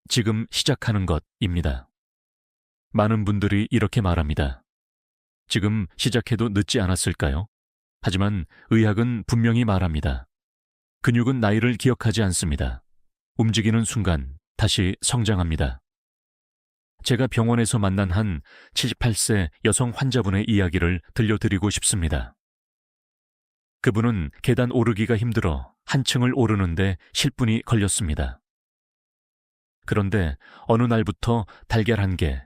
지금 시작하는 것입니다. 많은 분들이 이렇게 말합니다. 지금 시작해도 늦지 않았을까요? 하지만 의학은 분명히 말합니다. 근육은 나이를 기억하지 않습니다. 움직이는 순간 다시 성장합니다. 제가 병원에서 만난 한 78세 여성 환자분의 이야기를 들려드리고 싶습니다. 그분은 계단 오르기가 힘들어 한 층을 오르는데 10분이 걸렸습니다. 그런데 어느 날부터 달걀 1개,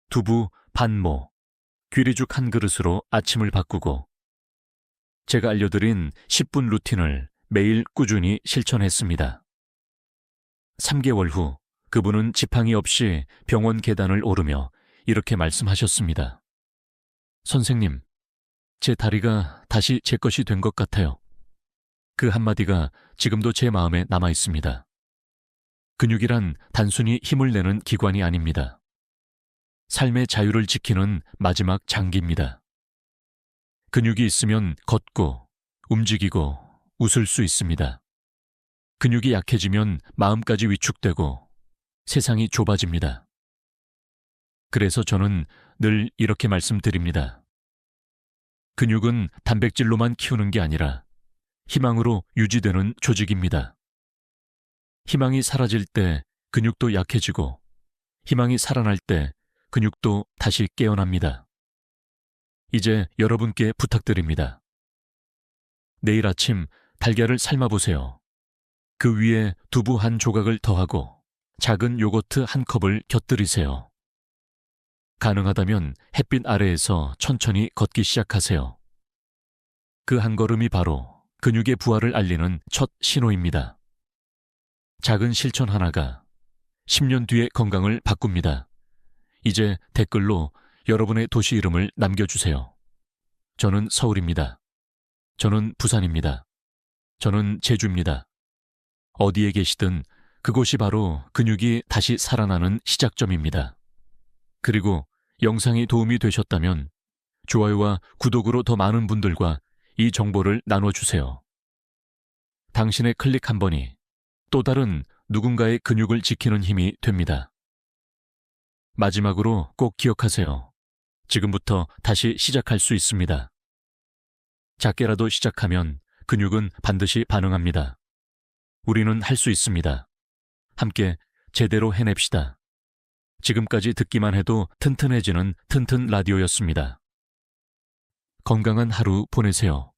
두부 반모, 귀리죽 1그릇으로 아침을 바꾸고 제가 알려드린 10분 루틴을 매일 꾸준히 실천했습니다. 3개월 후 그분은 지팡이 없이 병원 계단을 오르며 이렇게 말씀하셨습니다. 선생님, 제 다리가 다시 제 것이 된 것 같아요. 그 한마디가 지금도 제 마음에 남아 있습니다. 근육이란 단순히 힘을 내는 기관이 아닙니다. 삶의 자유를 지키는 마지막 장기입니다. 근육이 있으면 걷고, 움직이고, 웃을 수 있습니다. 근육이 약해지면 마음까지 위축되고 세상이 좁아집니다. 그래서 저는 늘 이렇게 말씀드립니다. 근육은 단백질로만 키우는 게 아니라 희망으로 유지되는 조직입니다. 희망이 사라질 때 근육도 약해지고 희망이 살아날 때 근육도 다시 깨어납니다. 이제 여러분께 부탁드립니다. 내일 아침 달걀을 삶아보세요. 그 위에 두부 1조각을 더하고 작은 요거트 1컵을 곁들이세요. 가능하다면 햇빛 아래에서 천천히 걷기 시작하세요. 그 한 걸음이 바로 근육의 부활을 알리는 첫 신호입니다. 작은 실천 하나가 10년 뒤의 건강을 바꿉니다. 이제 댓글로 여러분의 도시 이름을 남겨주세요. 저는 서울입니다. 저는 부산입니다. 저는 제주입니다. 어디에 계시든 그곳이 바로 근육이 다시 살아나는 시작점입니다. 그리고 영상이 도움이 되셨다면 좋아요와 구독으로 더 많은 분들과 이 정보를 나눠주세요. 당신의 클릭 한 번이 또 다른 누군가의 근육을 지키는 힘이 됩니다. 마지막으로 꼭 기억하세요. 지금부터 다시 시작할 수 있습니다. 작게라도 시작하면 근육은 반드시 반응합니다. 우리는 할 수 있습니다. 함께 제대로 해냅시다. 지금까지 듣기만 해도 튼튼해지는 튼튼 라디오였습니다. 건강한 하루 보내세요.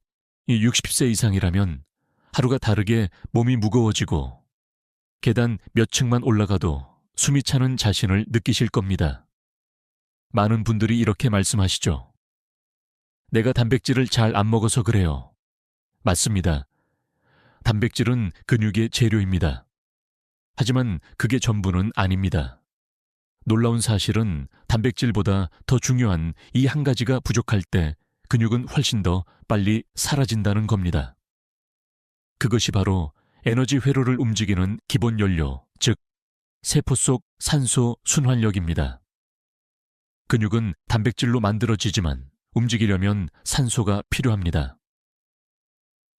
이 60세 이상이라면 하루가 다르게 몸이 무거워지고 계단 몇 층만 올라가도 숨이 차는 자신을 느끼실 겁니다. 많은 분들이 이렇게 말씀하시죠. 내가 단백질을 잘 안 먹어서 그래요. 맞습니다. 단백질은 근육의 재료입니다. 하지만 그게 전부는 아닙니다. 놀라운 사실은 단백질보다 더 중요한 이 한 가지가 부족할 때 근육은 훨씬 더 빨리 사라진다는 겁니다. 그것이 바로 에너지 회로를 움직이는 기본 연료, 즉 세포 속 산소 순환력입니다. 근육은 단백질로 만들어지지만 움직이려면 산소가 필요합니다.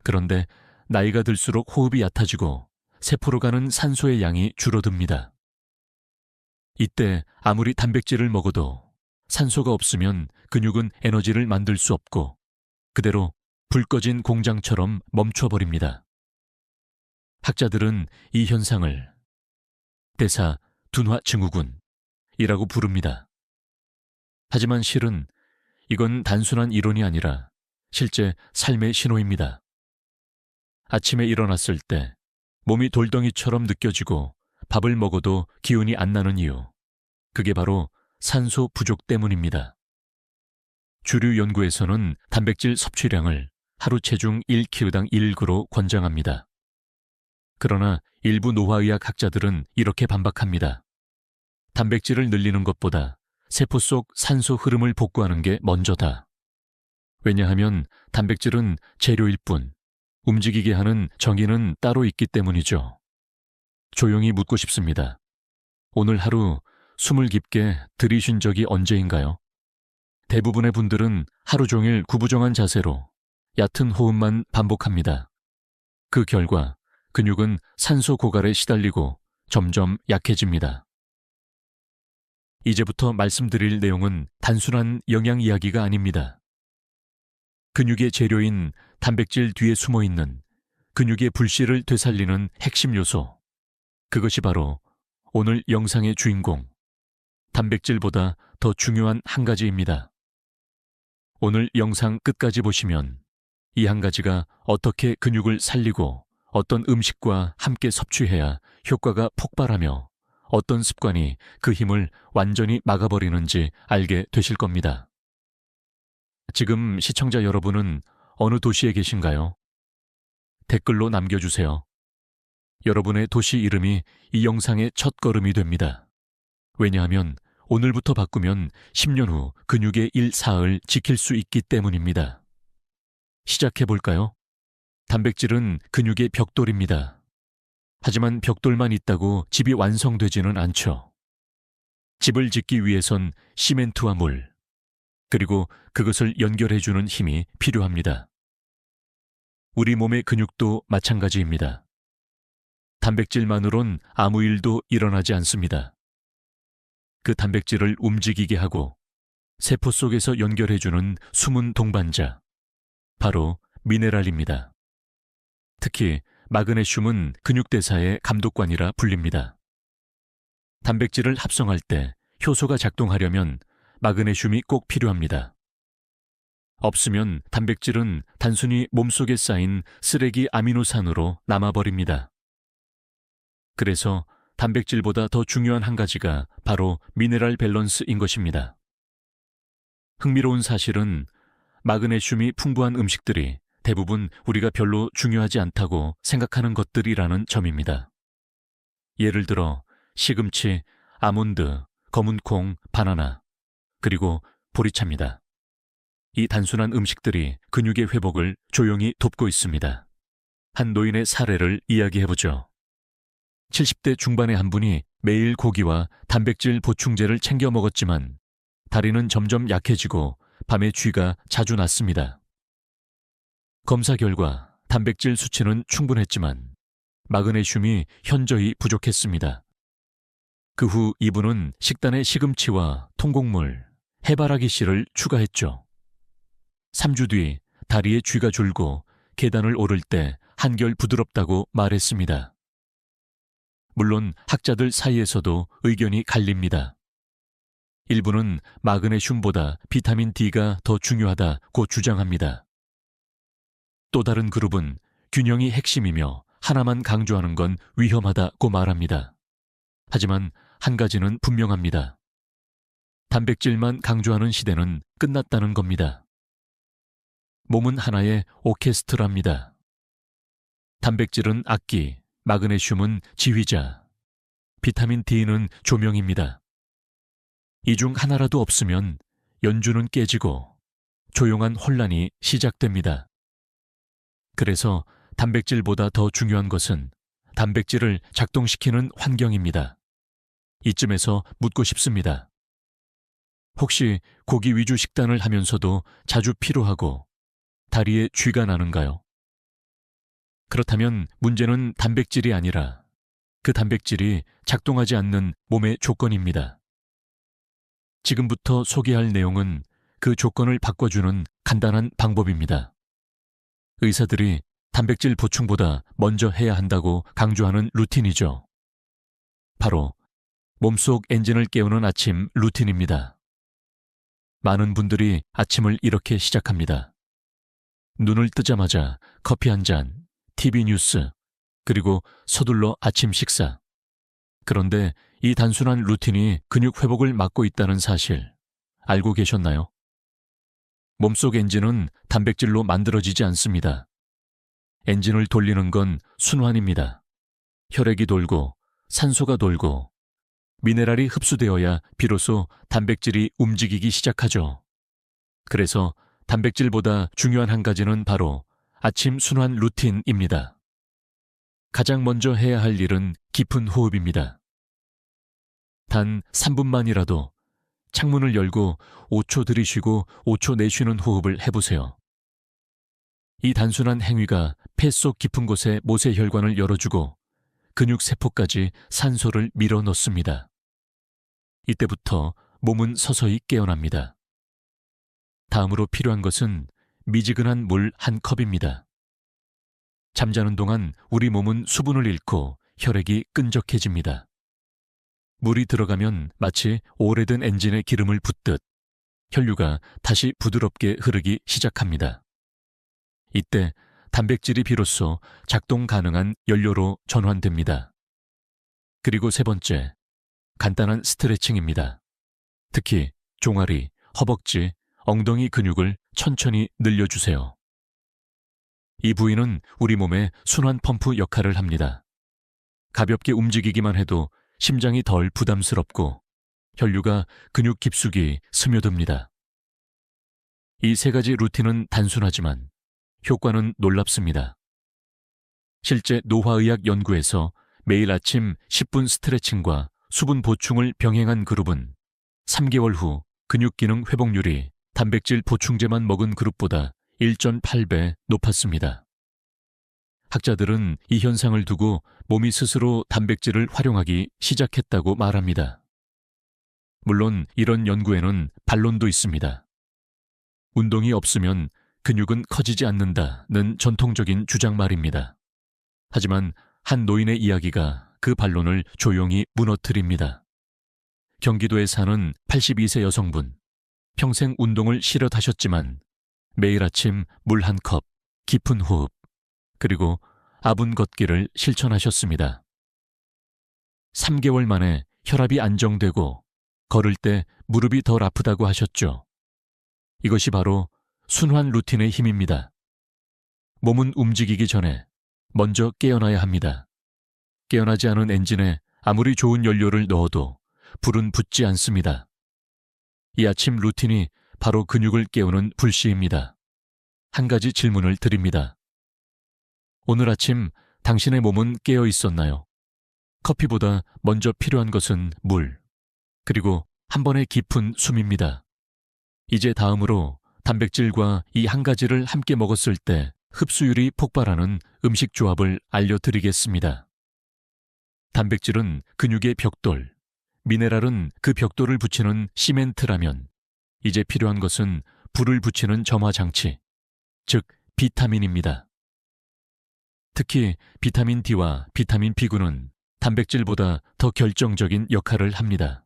그런데 나이가 들수록 호흡이 얕아지고 세포로 가는 산소의 양이 줄어듭니다. 이때 아무리 단백질을 먹어도 산소가 없으면 근육은 에너지를 만들 수 없고 그대로 불 꺼진 공장처럼 멈춰버립니다. 학자들은 이 현상을 대사 둔화 증후군이라고 부릅니다. 하지만 실은 이건 단순한 이론이 아니라 실제 삶의 신호입니다. 아침에 일어났을 때 몸이 돌덩이처럼 느껴지고 밥을 먹어도 기운이 안 나는 이유. 그게 바로 산소 부족 때문입니다. 주류 연구에서는 단백질 섭취량을 하루 체중 1kg당 1g로 권장합니다. 그러나 일부 노화의학 학자들은 이렇게 반박합니다. 단백질을 늘리는 것보다 세포 속 산소 흐름을 복구하는 게 먼저다. 왜냐하면 단백질은 재료일 뿐 움직이게 하는 정의는 따로 있기 때문이죠. 조용히 묻고 싶습니다. 오늘 하루 숨을 깊게 들이쉰 적이 언제인가요? 대부분의 분들은 하루 종일 구부정한 자세로 얕은 호흡만 반복합니다. 그 결과 근육은 산소 고갈에 시달리고 점점 약해집니다. 이제부터 말씀드릴 내용은 단순한 영양 이야기가 아닙니다. 근육의 재료인 단백질 뒤에 숨어있는 근육의 불씨를 되살리는 핵심 요소. 그것이 바로 오늘 영상의 주인공, 단백질보다 더 중요한 한 가지입니다. 오늘 영상 끝까지 보시면 이 한 가지가 어떻게 근육을 살리고 어떤 음식과 함께 섭취해야 효과가 폭발하며 어떤 습관이 그 힘을 완전히 막아버리는지 알게 되실 겁니다. 지금 시청자 여러분은 어느 도시에 계신가요? 댓글로 남겨주세요. 여러분의 도시 이름이 이 영상의 첫걸음이 됩니다. 왜냐하면 오늘부터 바꾸면 10년 후 근육의 1사을 지킬 수 있기 때문입니다. 시작해볼까요? 단백질은 근육의 벽돌입니다. 하지만 벽돌만 있다고 집이 완성되지는 않죠. 집을 짓기 위해선 시멘트와 물, 그리고 그것을 연결해주는 힘이 필요합니다. 우리 몸의 근육도 마찬가지입니다. 단백질만으론 아무 일도 일어나지 않습니다. 그 단백질을 움직이게 하고 세포 속에서 연결해주는 숨은 동반자, 바로 미네랄입니다. 특히 마그네슘은 근육대사의 감독관이라 불립니다. 단백질을 합성할 때 효소가 작동하려면 마그네슘이 꼭 필요합니다. 없으면 단백질은 단순히 몸속에 쌓인 쓰레기 아미노산으로 남아버립니다. 그래서 단백질보다 더 중요한 한 가지가 바로 미네랄 밸런스인 것입니다. 흥미로운 사실은 마그네슘이 풍부한 음식들이 대부분 우리가 별로 중요하지 않다고 생각하는 것들이라는 점입니다. 예를 들어 시금치, 아몬드, 검은콩, 바나나, 그리고 보리차입니다. 이 단순한 음식들이 근육의 회복을 조용히 돕고 있습니다. 한 노인의 사례를 이야기해보죠. 70대 중반의 한 분이 매일 고기와 단백질 보충제를 챙겨 먹었지만 다리는 점점 약해지고 밤에 쥐가 자주 났습니다. 검사 결과 단백질 수치는 충분했지만 마그네슘이 현저히 부족했습니다. 그 후 이분은 식단에 시금치와 통곡물, 해바라기 씨를 추가했죠. 3주 뒤 다리에 쥐가 줄고 계단을 오를 때 한결 부드럽다고 말했습니다. 물론 학자들 사이에서도 의견이 갈립니다. 일부는 마그네슘보다 비타민 D가 더 중요하다고 주장합니다. 또 다른 그룹은 균형이 핵심이며 하나만 강조하는 건 위험하다고 말합니다. 하지만 한 가지는 분명합니다. 단백질만 강조하는 시대는 끝났다는 겁니다. 몸은 하나의 오케스트라입니다. 단백질은 악기, 마그네슘은 지휘자, 비타민 D는 조명입니다. 이 중 하나라도 없으면 연주는 깨지고 조용한 혼란이 시작됩니다. 그래서 단백질보다 더 중요한 것은 단백질을 작동시키는 환경입니다. 이쯤에서 묻고 싶습니다. 혹시 고기 위주 식단을 하면서도 자주 피로하고 다리에 쥐가 나는가요? 그렇다면 문제는 단백질이 아니라 그 단백질이 작동하지 않는 몸의 조건입니다. 지금부터 소개할 내용은 그 조건을 바꿔주는 간단한 방법입니다. 의사들이 단백질 보충보다 먼저 해야 한다고 강조하는 루틴이죠. 바로 몸속 엔진을 깨우는 아침 루틴입니다. 많은 분들이 아침을 이렇게 시작합니다. 눈을 뜨자마자 커피 한 잔, TV 뉴스, 그리고 서둘러 아침 식사. 그런데 이 단순한 루틴이 근육 회복을 막고 있다는 사실 알고 계셨나요? 몸속 엔진은 단백질로 만들어지지 않습니다. 엔진을 돌리는 건 순환입니다. 혈액이 돌고 산소가 돌고 미네랄이 흡수되어야 비로소 단백질이 움직이기 시작하죠. 그래서 단백질보다 중요한 한 가지는 바로 아침 순환 루틴입니다. 가장 먼저 해야 할 일은 깊은 호흡입니다. 단 3분만이라도 창문을 열고 5초 들이쉬고 5초 내쉬는 호흡을 해보세요. 이 단순한 행위가 폐 속 깊은 곳에 모세혈관을 열어주고 근육세포까지 산소를 밀어넣습니다. 이때부터 몸은 서서히 깨어납니다. 다음으로 필요한 것은 미지근한 물 한 컵입니다. 잠자는 동안 우리 몸은 수분을 잃고 혈액이 끈적해집니다. 물이 들어가면 마치 오래된 엔진에 기름을 붓듯 혈류가 다시 부드럽게 흐르기 시작합니다. 이때 단백질이 비로소 작동 가능한 연료로 전환됩니다. 그리고 세 번째, 간단한 스트레칭입니다. 특히 종아리, 허벅지, 엉덩이 근육을 천천히 늘려주세요. 이 부위는 우리 몸의 순환 펌프 역할을 합니다. 가볍게 움직이기만 해도 심장이 덜 부담스럽고 혈류가 근육 깊숙이 스며듭니다. 이 세 가지 루틴은 단순하지만 효과는 놀랍습니다. 실제 노화의학 연구에서 매일 아침 10분 스트레칭과 수분 보충을 병행한 그룹은 3개월 후 근육 기능 회복률이 단백질 보충제만 먹은 그룹보다 1.8배 높았습니다. 학자들은 이 현상을 두고 몸이 스스로 단백질을 활용하기 시작했다고 말합니다. 물론 이런 연구에는 반론도 있습니다. 운동이 없으면 근육은 커지지 않는다는 전통적인 주장 말입니다. 하지만 한 노인의 이야기가 그 반론을 조용히 무너뜨립니다. 경기도에 사는 82세 여성분, 평생 운동을 시럿하셨지만 매일 아침 물 한 컵, 깊은 호흡, 그리고 아분 걷기를 실천하셨습니다. 3개월 만에 혈압이 안정되고 걸을 때 무릎이 덜 아프다고 하셨죠. 이것이 바로 순환 루틴의 힘입니다. 몸은 움직이기 전에 먼저 깨어나야 합니다. 깨어나지 않은 엔진에 아무리 좋은 연료를 넣어도 불은 붙지 않습니다. 이 아침 루틴이 바로 근육을 깨우는 불씨입니다. 한 가지 질문을 드립니다. 오늘 아침 당신의 몸은 깨어 있었나요? 커피보다 먼저 필요한 것은 물, 그리고 한 번의 깊은 숨입니다. 이제 다음으로 단백질과 이 한 가지를 함께 먹었을 때 흡수율이 폭발하는 음식 조합을 알려드리겠습니다. 단백질은 근육의 벽돌, 미네랄은 그 벽돌을 붙이는 시멘트라면 이제 필요한 것은 불을 붙이는 점화장치, 즉 비타민입니다. 특히 비타민 D와 비타민 B군은 단백질보다 더 결정적인 역할을 합니다.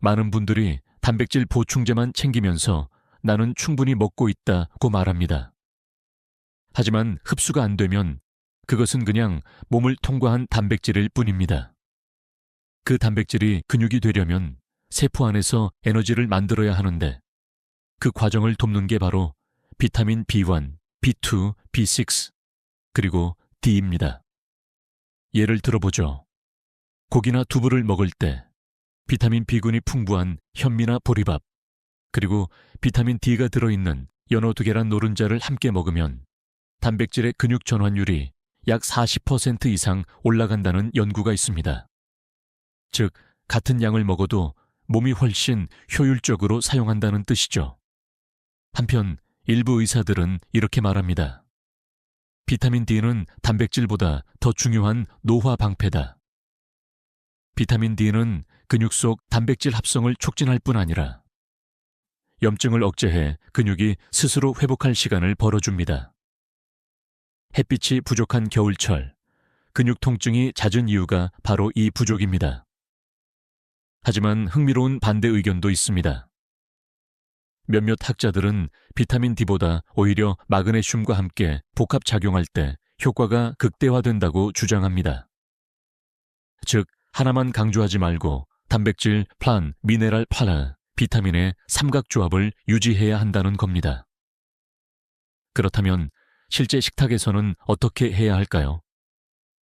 많은 분들이 단백질 보충제만 챙기면서 나는 충분히 먹고 있다고 말합니다. 하지만 흡수가 안 되면 그것은 그냥 몸을 통과한 단백질일 뿐입니다. 그 단백질이 근육이 되려면 세포 안에서 에너지를 만들어야 하는데 그 과정을 돕는 게 바로 비타민 B1, B2, B6, 그리고 D입니다. 예를 들어보죠. 고기나 두부를 먹을 때 비타민 B군이 풍부한 현미나 보리밥, 그리고 비타민 D가 들어있는 연어 두 계란 노른자를 함께 먹으면 단백질의 근육 전환율이 약 40% 이상 올라간다는 연구가 있습니다. 즉, 같은 양을 먹어도 몸이 훨씬 효율적으로 사용한다는 뜻이죠. 한편 일부 의사들은 이렇게 말합니다. 비타민 D는 단백질보다 더 중요한 노화 방패다. 비타민 D는 근육 속 단백질 합성을 촉진할 뿐 아니라 염증을 억제해 근육이 스스로 회복할 시간을 벌어줍니다. 햇빛이 부족한 겨울철, 근육 통증이 잦은 이유가 바로 이 부족입니다. 하지만 흥미로운 반대 의견도 있습니다. 몇몇 학자들은 비타민 D보다 오히려 마그네슘과 함께 복합작용할 때 효과가 극대화된다고 주장합니다. 즉, 하나만 강조하지 말고 단백질, 플란, 미네랄, 파라, 비타민의 삼각조합을 유지해야 한다는 겁니다. 그렇다면 실제 식탁에서는 어떻게 해야 할까요?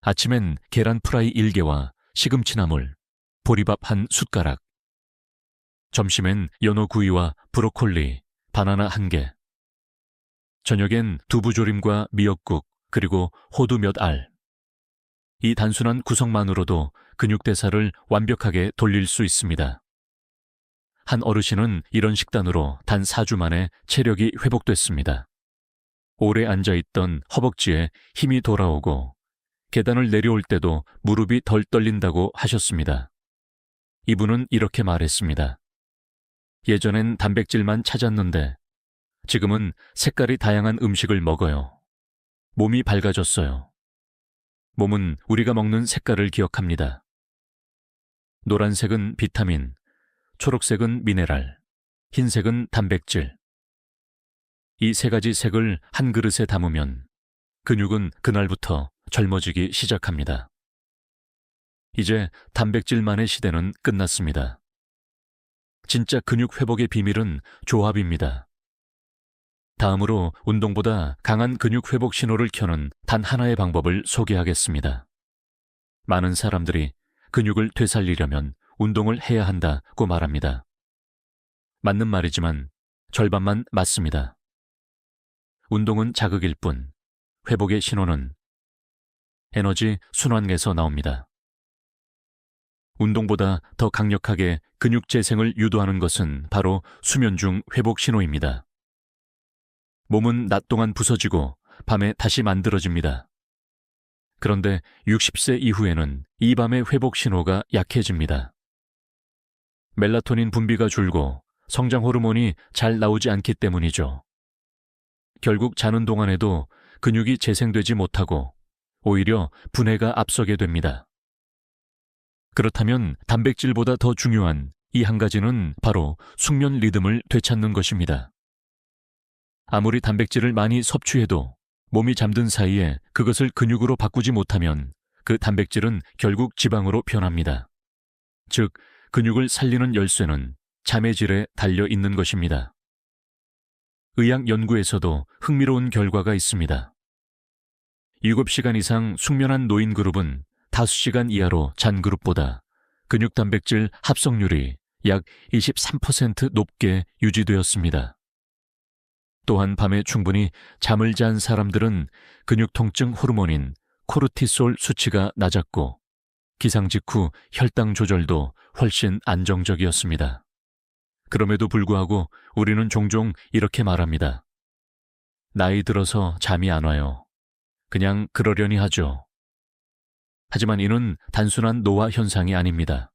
아침엔 계란 프라이 1개와 시금치나물, 보리밥 한 숟가락. 점심엔 연어 구이와 브로콜리, 바나나 1개. 저녁엔 두부조림과 미역국, 그리고 호두 몇 알. 이 단순한 구성만으로도 근육대사를 완벽하게 돌릴 수 있습니다. 한 어르신은 이런 식단으로 단 4주 만에 체력이 회복됐습니다. 오래 앉아있던 허벅지에 힘이 돌아오고 계단을 내려올 때도 무릎이 덜 떨린다고 하셨습니다. 이분은 이렇게 말했습니다. 예전엔 단백질만 찾았는데 지금은 색깔이 다양한 음식을 먹어요. 몸이 밝아졌어요. 몸은 우리가 먹는 색깔을 기억합니다. 노란색은 비타민, 초록색은 미네랄, 흰색은 단백질. 이 3가지 색을 한 그릇에 담으면 근육은 그날부터 젊어지기 시작합니다. 이제 단백질만의 시대는 끝났습니다. 진짜 근육 회복의 비밀은 조합입니다. 다음으로 운동보다 강한 근육 회복 신호를 켜는 단 하나의 방법을 소개하겠습니다. 많은 사람들이 근육을 되살리려면 운동을 해야 한다고 말합니다. 맞는 말이지만 절반만 맞습니다. 운동은 자극일 뿐, 회복의 신호는 에너지 순환에서 나옵니다. 운동보다 더 강력하게 근육 재생을 유도하는 것은 바로 수면 중 회복 신호입니다. 몸은 낮 동안 부서지고 밤에 다시 만들어집니다. 그런데 60세 이후에는 이 밤의 회복 신호가 약해집니다. 멜라토닌 분비가 줄고 성장 호르몬이 잘 나오지 않기 때문이죠. 결국 자는 동안에도 근육이 재생되지 못하고 오히려 분해가 앞서게 됩니다. 그렇다면 단백질보다 더 중요한 이 한 가지는 바로 숙면 리듬을 되찾는 것입니다. 아무리 단백질을 많이 섭취해도 몸이 잠든 사이에 그것을 근육으로 바꾸지 못하면 그 단백질은 결국 지방으로 변합니다. 즉, 근육을 살리는 열쇠는 잠의 질에 달려 있는 것입니다. 의학 연구에서도 흥미로운 결과가 있습니다. 7시간 이상 숙면한 노인 그룹은 5시간 이하로 잔 그룹보다 근육 단백질 합성률이 약 23% 높게 유지되었습니다. 또한 밤에 충분히 잠을 잔 사람들은 근육 통증 호르몬인 코르티솔 수치가 낮았고 기상 직후 혈당 조절도 훨씬 안정적이었습니다. 그럼에도 불구하고 우리는 종종 이렇게 말합니다. 나이 들어서 잠이 안 와요. 그냥 그러려니 하죠. 하지만 이는 단순한 노화 현상이 아닙니다.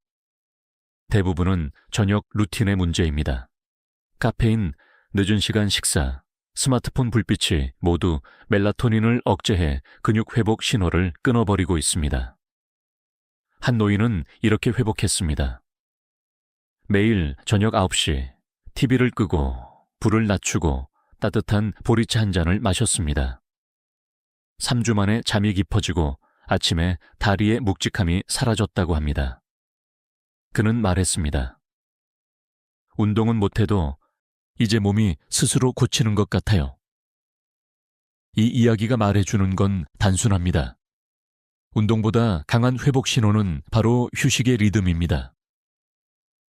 대부분은 저녁 루틴의 문제입니다. 카페인, 늦은 시간 식사, 스마트폰 불빛이 모두 멜라토닌을 억제해 근육 회복 신호를 끊어버리고 있습니다. 한 노인은 이렇게 회복했습니다. 매일 저녁 9시 TV를 끄고 불을 낮추고 따뜻한 보리차 한 잔을 마셨습니다. 3주 만에 잠이 깊어지고 아침에 다리의 묵직함이 사라졌다고 합니다. 그는 말했습니다. 운동은 못해도 이제 몸이 스스로 고치는 것 같아요. 이 이야기가 말해주는 건 단순합니다. 운동보다 강한 회복 신호는 바로 휴식의 리듬입니다.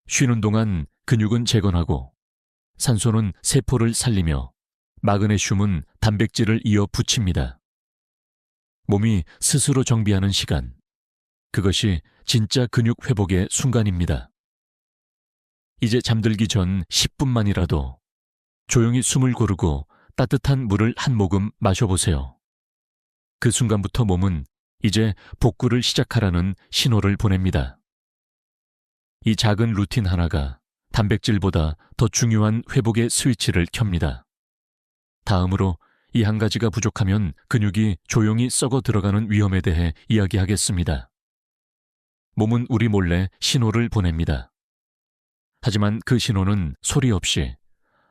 쉬는 동안 근육은 재건하고 산소는 세포를 살리며 마그네슘은 단백질을 이어 붙입니다. 몸이 스스로 정비하는 시간, 그것이 진짜 근육 회복의 순간입니다. 이제 잠들기 전 10분만이라도 조용히 숨을 고르고 따뜻한 물을 한 모금 마셔보세요. 그 순간부터 몸은 이제 복구를 시작하라는 신호를 보냅니다. 이 작은 루틴 하나가 단백질보다 더 중요한 회복의 스위치를 켭니다. 다음으로 이 한 가지가 부족하면 근육이 조용히 썩어 들어가는 위험에 대해 이야기하겠습니다. 몸은 우리 몰래 신호를 보냅니다. 하지만 그 신호는 소리 없이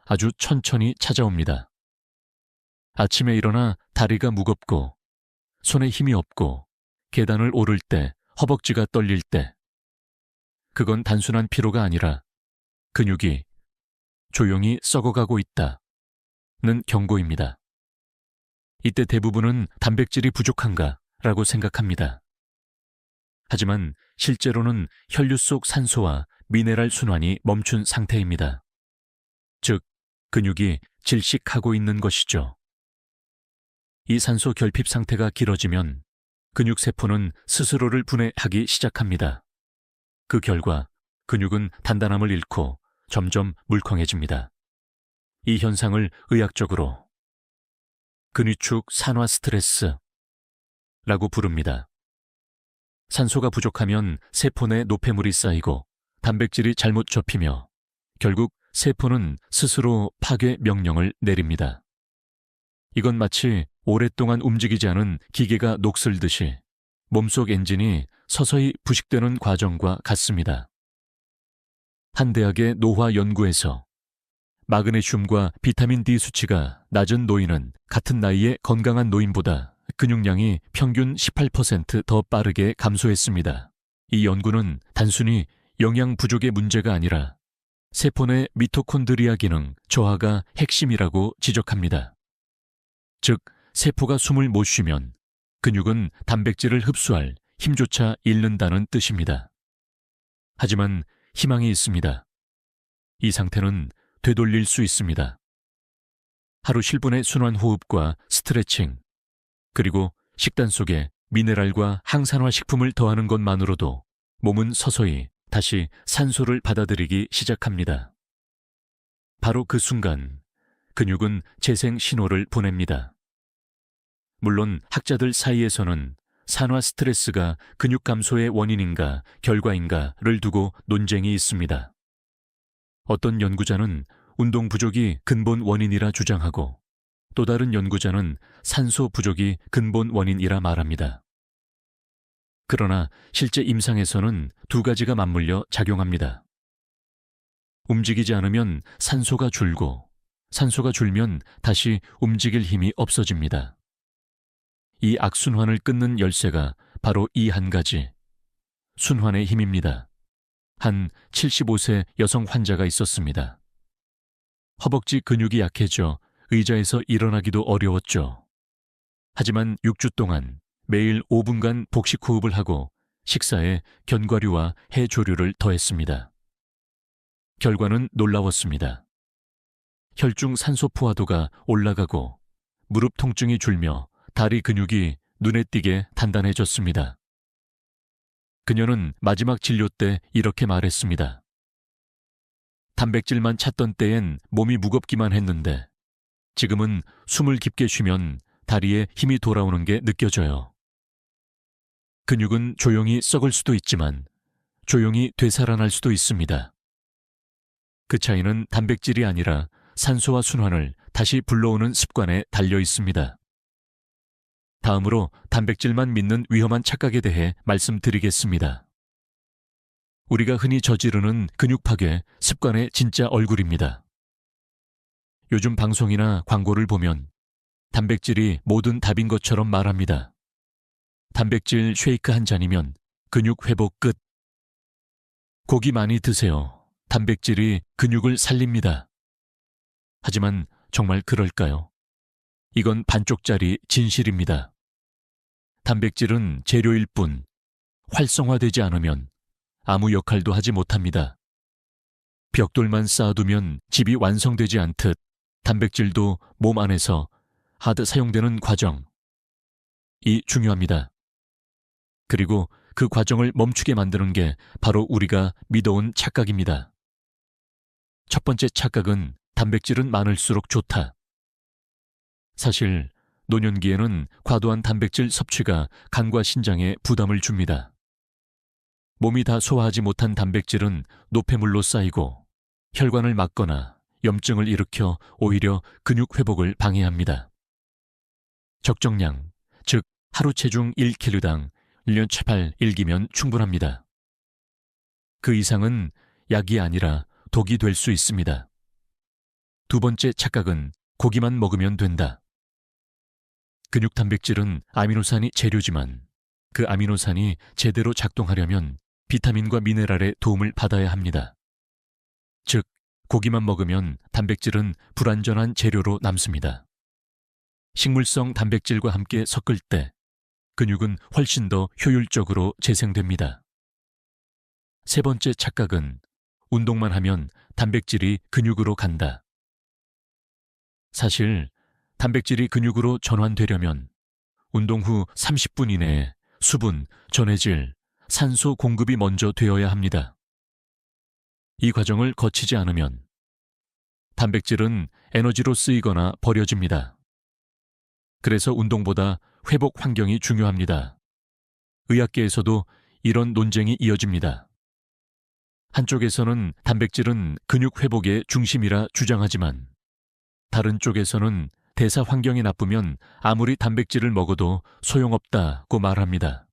아주 천천히 찾아옵니다. 아침에 일어나 다리가 무겁고 손에 힘이 없고 계단을 오를 때 허벅지가 떨릴 때 그건 단순한 피로가 아니라 근육이 조용히 썩어가고 있다는 경고입니다. 이때 대부분은 단백질이 부족한가라고 생각합니다. 하지만 실제로는 혈류 속 산소와 미네랄 순환이 멈춘 상태입니다. 즉, 근육이 질식하고 있는 것이죠. 이 산소 결핍 상태가 길어지면 근육세포는 스스로를 분해하기 시작합니다. 그 결과 근육은 단단함을 잃고 점점 물컹해집니다. 이 현상을 의학적으로 근위축 산화 스트레스라고 부릅니다. 산소가 부족하면 세포 내 노폐물이 쌓이고 단백질이 잘못 접히며 결국 세포는 스스로 파괴 명령을 내립니다. 이건 마치 오랫동안 움직이지 않은 기계가 녹슬듯이 몸속 엔진이 서서히 부식되는 과정과 같습니다. 한 대학의 노화 연구에서 마그네슘과 비타민 D 수치가 낮은 노인은 같은 나이의 건강한 노인보다 근육량이 평균 18% 더 빠르게 감소했습니다. 이 연구는 단순히 영양 부족의 문제가 아니라 세포 내 미토콘드리아 기능 저하가 핵심이라고 지적합니다. 즉, 세포가 숨을 못 쉬면 근육은 단백질을 흡수할 힘조차 잃는다는 뜻입니다. 하지만 희망이 있습니다. 이 상태는 되돌릴 수 있습니다. 하루 10분의 순환 호흡과 스트레칭, 그리고 식단 속에 미네랄과 항산화 식품을 더하는 것만으로도 몸은 서서히 다시 산소를 받아들이기 시작합니다. 바로 그 순간 근육은 재생 신호를 보냅니다. 물론 학자들 사이에서는 산화 스트레스가 근육 감소의 원인인가 결과인가를 두고 논쟁이 있습니다. 어떤 연구자는 운동 부족이 근본 원인이라 주장하고 또 다른 연구자는 산소 부족이 근본 원인이라 말합니다. 그러나 실제 임상에서는 두 가지가 맞물려 작용합니다. 움직이지 않으면 산소가 줄고 산소가 줄면 다시 움직일 힘이 없어집니다. 이 악순환을 끊는 열쇠가 바로 이 한 가지, 순환의 힘입니다. 한 75세 여성 환자가 있었습니다. 허벅지 근육이 약해져 의자에서 일어나기도 어려웠죠. 하지만 6주 동안 매일 5분간 복식 호흡을 하고 식사에 견과류와 해조류를 더했습니다. 결과는 놀라웠습니다. 혈중 산소 포화도가 올라가고 무릎 통증이 줄며 다리 근육이 눈에 띄게 단단해졌습니다. 그녀는 마지막 진료 때 이렇게 말했습니다. 단백질만 찾던 때엔 몸이 무겁기만 했는데 지금은 숨을 깊게 쉬면 다리에 힘이 돌아오는 게 느껴져요. 근육은 조용히 썩을 수도 있지만 조용히 되살아날 수도 있습니다. 그 차이는 단백질이 아니라 산소와 순환을 다시 불러오는 습관에 달려 있습니다. 다음으로 단백질만 믿는 위험한 착각에 대해 말씀드리겠습니다. 우리가 흔히 저지르는 근육 파괴 습관의 진짜 얼굴입니다. 요즘 방송이나 광고를 보면 단백질이 모든 답인 것처럼 말합니다. 단백질 쉐이크 한 잔이면 근육 회복 끝. 고기 많이 드세요. 단백질이 근육을 살립니다. 하지만 정말 그럴까요? 이건 반쪽짜리 진실입니다. 단백질은 재료일 뿐 활성화되지 않으면 아무 역할도 하지 못합니다. 벽돌만 쌓아두면 집이 완성되지 않듯 단백질도 몸 안에서 하드 사용되는 과정이 중요합니다. 그리고 그 과정을 멈추게 만드는 게 바로 우리가 믿어온 착각입니다. 첫 번째 착각은 단백질은 많을수록 좋다. 사실 노년기에는 과도한 단백질 섭취가 간과 신장에 부담을 줍니다. 몸이 다 소화하지 못한 단백질은 노폐물로 쌓이고 혈관을 막거나 염증을 일으켜 오히려 근육 회복을 방해합니다. 적정량, 즉 하루 체중 1kg당 1년 7, 1기면 충분합니다. 그 이상은 약이 아니라 독이 될 수 있습니다. 두 번째 착각은 고기만 먹으면 된다. 근육 단백질은 아미노산이 재료지만 그 아미노산이 제대로 작동하려면 비타민과 미네랄의 도움을 받아야 합니다. 즉, 고기만 먹으면 단백질은 불완전한 재료로 남습니다. 식물성 단백질과 함께 섞을 때 근육은 훨씬 더 효율적으로 재생됩니다. 세 번째 착각은 운동만 하면 단백질이 근육으로 간다. 사실 단백질이 근육으로 전환되려면 운동 후 30분 이내에 수분, 전해질, 산소 공급이 먼저 되어야 합니다. 이 과정을 거치지 않으면 단백질은 에너지로 쓰이거나 버려집니다. 그래서 운동보다 회복 환경이 중요합니다. 의학계에서도 이런 논쟁이 이어집니다. 한쪽에서는 단백질은 근육 회복의 중심이라 주장하지만 다른 쪽에서는 대사 환경이 나쁘면 아무리 단백질을 먹어도 소용없다고 말합니다.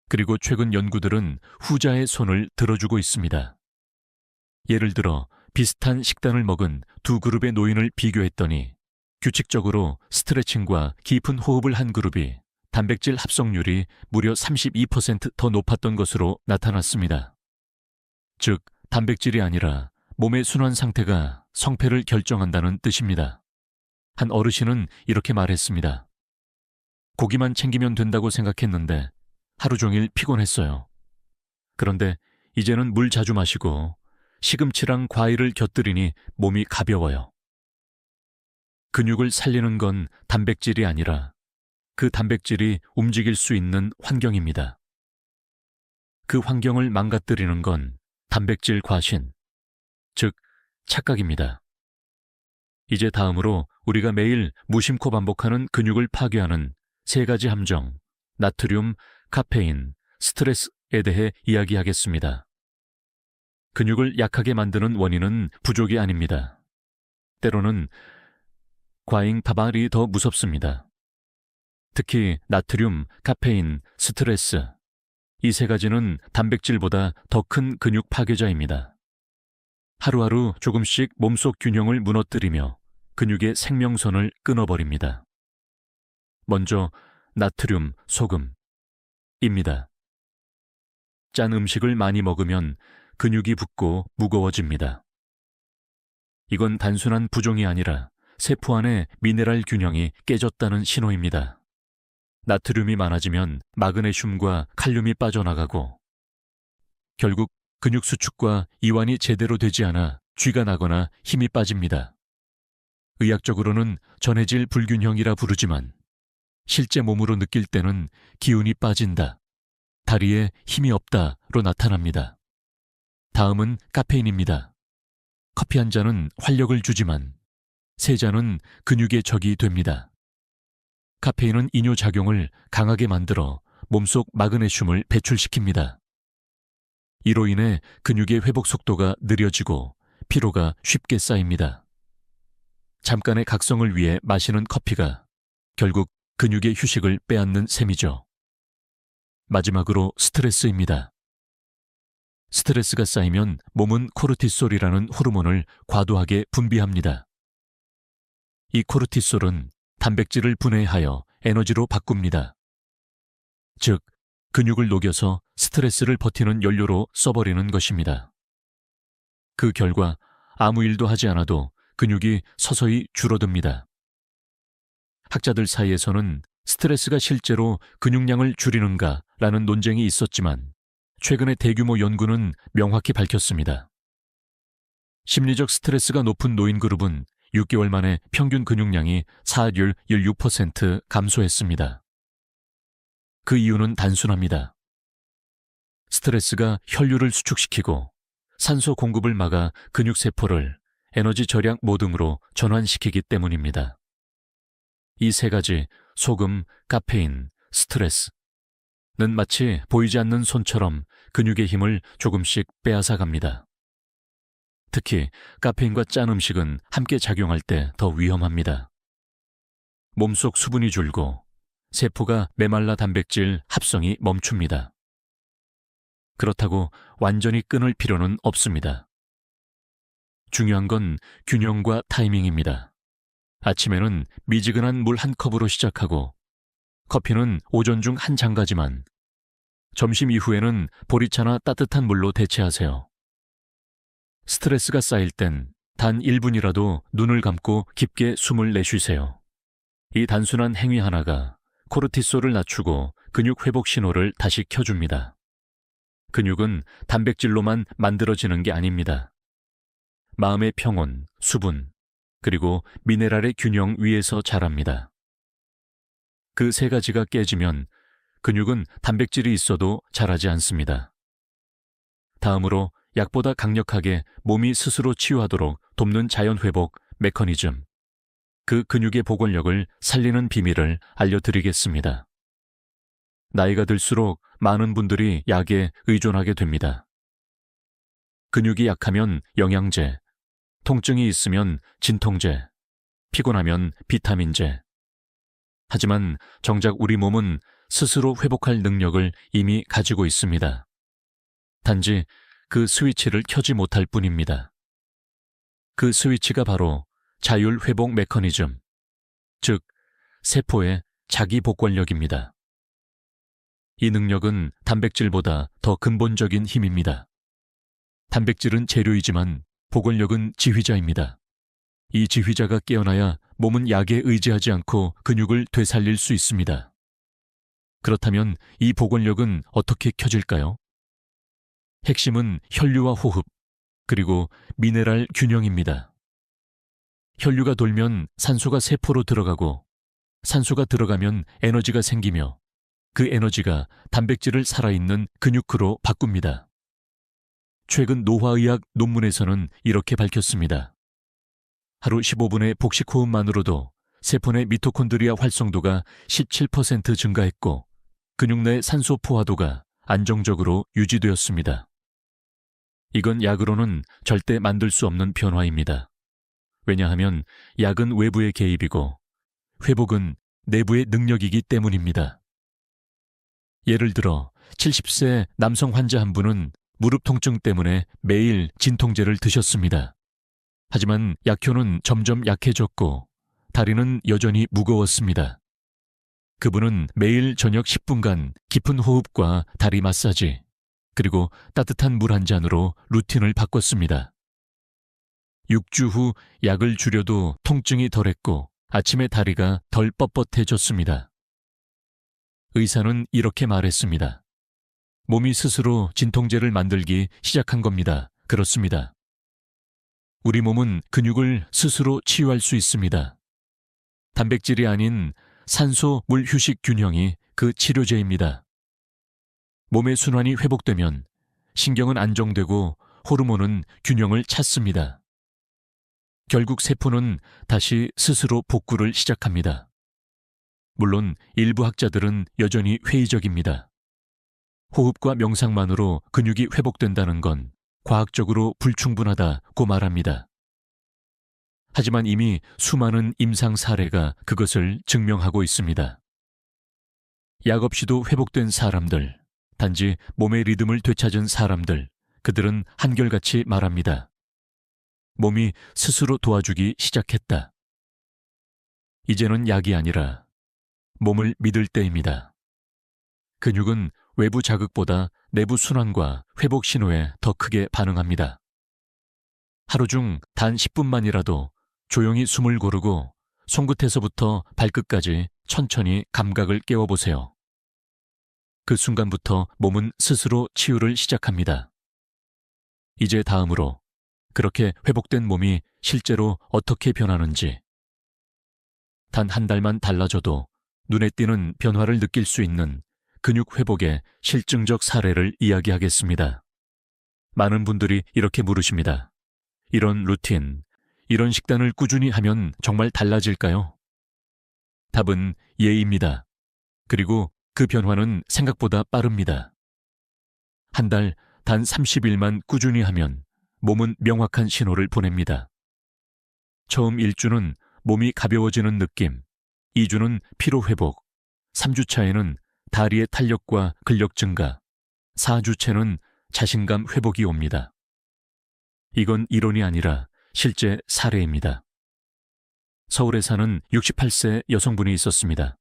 그리고 최근 연구들은 후자의 손을 들어주고 있습니다. 예를 들어 비슷한 식단을 먹은 두 그룹의 노인을 비교했더니 규칙적으로 스트레칭과 깊은 호흡을 한 그룹이 단백질 합성률이 무려 32% 더 높았던 것으로 나타났습니다. 즉, 단백질이 아니라 몸의 순환 상태가 성패를 결정한다는 뜻입니다. 한 어르신은 이렇게 말했습니다. 고기만 챙기면 된다고 생각했는데 하루 종일 피곤했어요. 그런데 이제는 물 자주 마시고 시금치랑 과일을 곁들이니 몸이 가벼워요. 근육을 살리는 건 단백질이 아니라 그 단백질이 움직일 수 있는 환경입니다. 그 환경을 망가뜨리는 건 단백질 과신, 즉 착각입니다. 이제 다음으로 우리가 매일 무심코 반복하는 근육을 파괴하는 세 가지 함정, 나트륨, 카페인, 스트레스에 대해 이야기하겠습니다. 근육을 약하게 만드는 원인은 부족이 아닙니다. 때로는 과잉 밥알이 더 무섭습니다. 특히 나트륨, 카페인, 스트레스, 이 세 가지는 단백질보다 더 큰 근육 파괴자입니다. 하루하루 조금씩 몸속 균형을 무너뜨리며 근육의 생명선을 끊어버립니다. 먼저 나트륨, 소금입니다. 짠 음식을 많이 먹으면 근육이 붓고 무거워집니다. 이건 단순한 부종이 아니라 세포 안의 미네랄 균형이 깨졌다는 신호입니다. 나트륨이 많아지면 마그네슘과 칼륨이 빠져나가고 결국 근육 수축과 이완이 제대로 되지 않아 쥐가 나거나 힘이 빠집니다. 의학적으로는 전해질 불균형이라 부르지만 실제 몸으로 느낄 때는 기운이 빠진다, 다리에 힘이 없다로 나타납니다. 다음은 카페인입니다. 커피 한 잔은 활력을 주지만 세 잔은 근육의 적이 됩니다. 카페인은 이뇨작용을 강하게 만들어 몸속 마그네슘을 배출시킵니다. 이로 인해 근육의 회복 속도가 느려지고 피로가 쉽게 쌓입니다. 잠깐의 각성을 위해 마시는 커피가 결국 근육의 휴식을 빼앗는 셈이죠. 마지막으로 스트레스입니다. 스트레스가 쌓이면 몸은 코르티솔이라는 호르몬을 과도하게 분비합니다. 이 코르티솔은 단백질을 분해하여 에너지로 바꿉니다. 즉, 근육을 녹여서 스트레스를 버티는 연료로 써버리는 것입니다. 그 결과 아무 일도 하지 않아도 근육이 서서히 줄어듭니다. 학자들 사이에서는 스트레스가 실제로 근육량을 줄이는가라는 논쟁이 있었지만 최근의 대규모 연구는 명확히 밝혔습니다. 심리적 스트레스가 높은 노인 그룹은 6개월 만에 평균 근육량이 4.16% 감소했습니다. 그 이유는 단순합니다. 스트레스가 혈류를 수축시키고 산소 공급을 막아 근육세포를 에너지 절약 모드로 전환시키기 때문입니다. 이 세 가지 소금, 카페인, 스트레스는 마치 보이지 않는 손처럼 근육의 힘을 조금씩 빼앗아 갑니다. 특히 카페인과 짠 음식은 함께 작용할 때 더 위험합니다. 몸속 수분이 줄고 세포가 메말라 단백질 합성이 멈춥니다. 그렇다고 완전히 끊을 필요는 없습니다. 중요한 건 균형과 타이밍입니다. 아침에는 미지근한 물 한 컵으로 시작하고 커피는 오전 중 한 잔가지만 점심 이후에는 보리차나 따뜻한 물로 대체하세요. 스트레스가 쌓일 땐 단 1분이라도 눈을 감고 깊게 숨을 내쉬세요. 이 단순한 행위 하나가 코르티솔을 낮추고 근육 회복 신호를 다시 켜줍니다. 근육은 단백질로만 만들어지는 게 아닙니다. 마음의 평온, 수분, 그리고 미네랄의 균형 위에서 자랍니다. 그 세 가지가 깨지면 근육은 단백질이 있어도 자라지 않습니다. 다음으로 약보다 강력하게 몸이 스스로 치유하도록 돕는 자연회복 메커니즘, 그 근육의 복원력을 살리는 비밀을 알려드리겠습니다. 나이가 들수록 많은 분들이 약에 의존하게 됩니다. 근육이 약하면 영양제, 통증이 있으면 진통제, 피곤하면 비타민제. 하지만 정작 우리 몸은 스스로 회복할 능력을 이미 가지고 있습니다. 단지 그 스위치를 켜지 못할 뿐입니다. 그 스위치가 바로 자율회복 메커니즘, 즉 세포의 자기 복원력입니다. 이 능력은 단백질보다 더 근본적인 힘입니다. 단백질은 재료이지만 복원력은 지휘자입니다. 이 지휘자가 깨어나야 몸은 약에 의지하지 않고 근육을 되살릴 수 있습니다. 그렇다면 이 복원력은 어떻게 켜질까요? 핵심은 혈류와 호흡, 그리고 미네랄 균형입니다. 혈류가 돌면 산소가 세포로 들어가고, 산소가 들어가면 에너지가 생기며 그 에너지가 단백질을 살아있는 근육으로 바꿉니다. 최근 노화의학 논문에서는 이렇게 밝혔습니다. 하루 15분의 복식 호흡만으로도 세포 내 미토콘드리아 활성도가 17% 증가했고 근육 내 산소 포화도가 안정적으로 유지되었습니다. 이건 약으로는 절대 만들 수 없는 변화입니다. 왜냐하면 약은 외부의 개입이고 회복은 내부의 능력이기 때문입니다. 예를 들어 70세 남성 환자 한 분은 무릎 통증 때문에 매일 진통제를 드셨습니다. 하지만 약효는 점점 약해졌고 다리는 여전히 무거웠습니다. 그분은 매일 저녁 10분간 깊은 호흡과 다리 마사지, 그리고 따뜻한 물 한 잔으로 루틴을 바꿨습니다. 6주 후 약을 줄여도 통증이 덜했고 아침에 다리가 덜 뻣뻣해졌습니다. 의사는 이렇게 말했습니다. 몸이 스스로 진통제를 만들기 시작한 겁니다. 그렇습니다. 우리 몸은 근육을 스스로 치유할 수 있습니다. 단백질이 아닌 산소 물 휴식 균형이 그 치료제입니다. 몸의 순환이 회복되면 신경은 안정되고 호르몬은 균형을 찾습니다. 결국 세포는 다시 스스로 복구를 시작합니다. 물론 일부 학자들은 여전히 회의적입니다. 호흡과 명상만으로 근육이 회복된다는 건 과학적으로 불충분하다고 말합니다. 하지만 이미 수많은 임상 사례가 그것을 증명하고 있습니다. 약 없이도 회복된 사람들, 단지 몸의 리듬을 되찾은 사람들, 그들은 한결같이 말합니다. 몸이 스스로 도와주기 시작했다. 이제는 약이 아니라 몸을 믿을 때입니다. 근육은 외부 자극보다 내부 순환과 회복 신호에 더 크게 반응합니다. 하루 중 단 10분만이라도 조용히 숨을 고르고 손끝에서부터 발끝까지 천천히 감각을 깨워보세요. 그 순간부터 몸은 스스로 치유를 시작합니다. 이제 다음으로 그렇게 회복된 몸이 실제로 어떻게 변하는지, 단 한 달만 달라져도 눈에 띄는 변화를 느낄 수 있는 근육 회복의 실증적 사례를 이야기하겠습니다. 많은 분들이 이렇게 물으십니다. 이런 루틴, 이런 식단을 꾸준히 하면 정말 달라질까요? 답은 예입니다. 그리고 그 변화는 생각보다 빠릅니다. 한 달 단 30일만 꾸준히 하면 몸은 명확한 신호를 보냅니다. 처음 1주는 몸이 가벼워지는 느낌, 2주는 피로 회복, 3주 차에는 다리의 탄력과 근력 증가, 4주째는 자신감 회복이 옵니다. 이건 이론이 아니라 실제 사례입니다. 서울에 사는 68세 여성분이 있었습니다.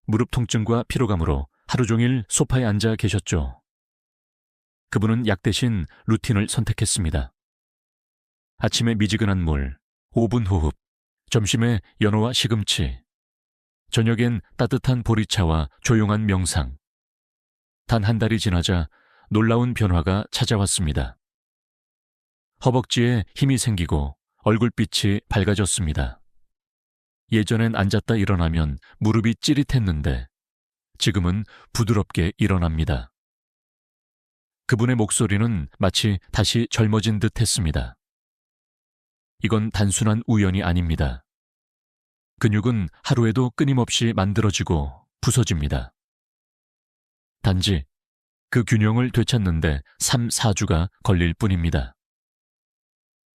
무릎 통증과 피로감으로 하루 종일 소파에 앉아 계셨죠. 그분은 약 대신 루틴을 선택했습니다. 아침에 미지근한 물, 5분 호흡, 점심에 연어와 시금치, 저녁엔 따뜻한 보리차와 조용한 명상. 단 한 달이 지나자 놀라운 변화가 찾아왔습니다. 허벅지에 힘이 생기고 얼굴빛이 밝아졌습니다. 예전엔 앉았다 일어나면 무릎이 찌릿했는데 지금은 부드럽게 일어납니다. 그분의 목소리는 마치 다시 젊어진 듯 했습니다. 이건 단순한 우연이 아닙니다. 근육은 하루에도 끊임없이 만들어지고 부서집니다. 단지 그 균형을 되찾는데 3, 4주가 걸릴 뿐입니다.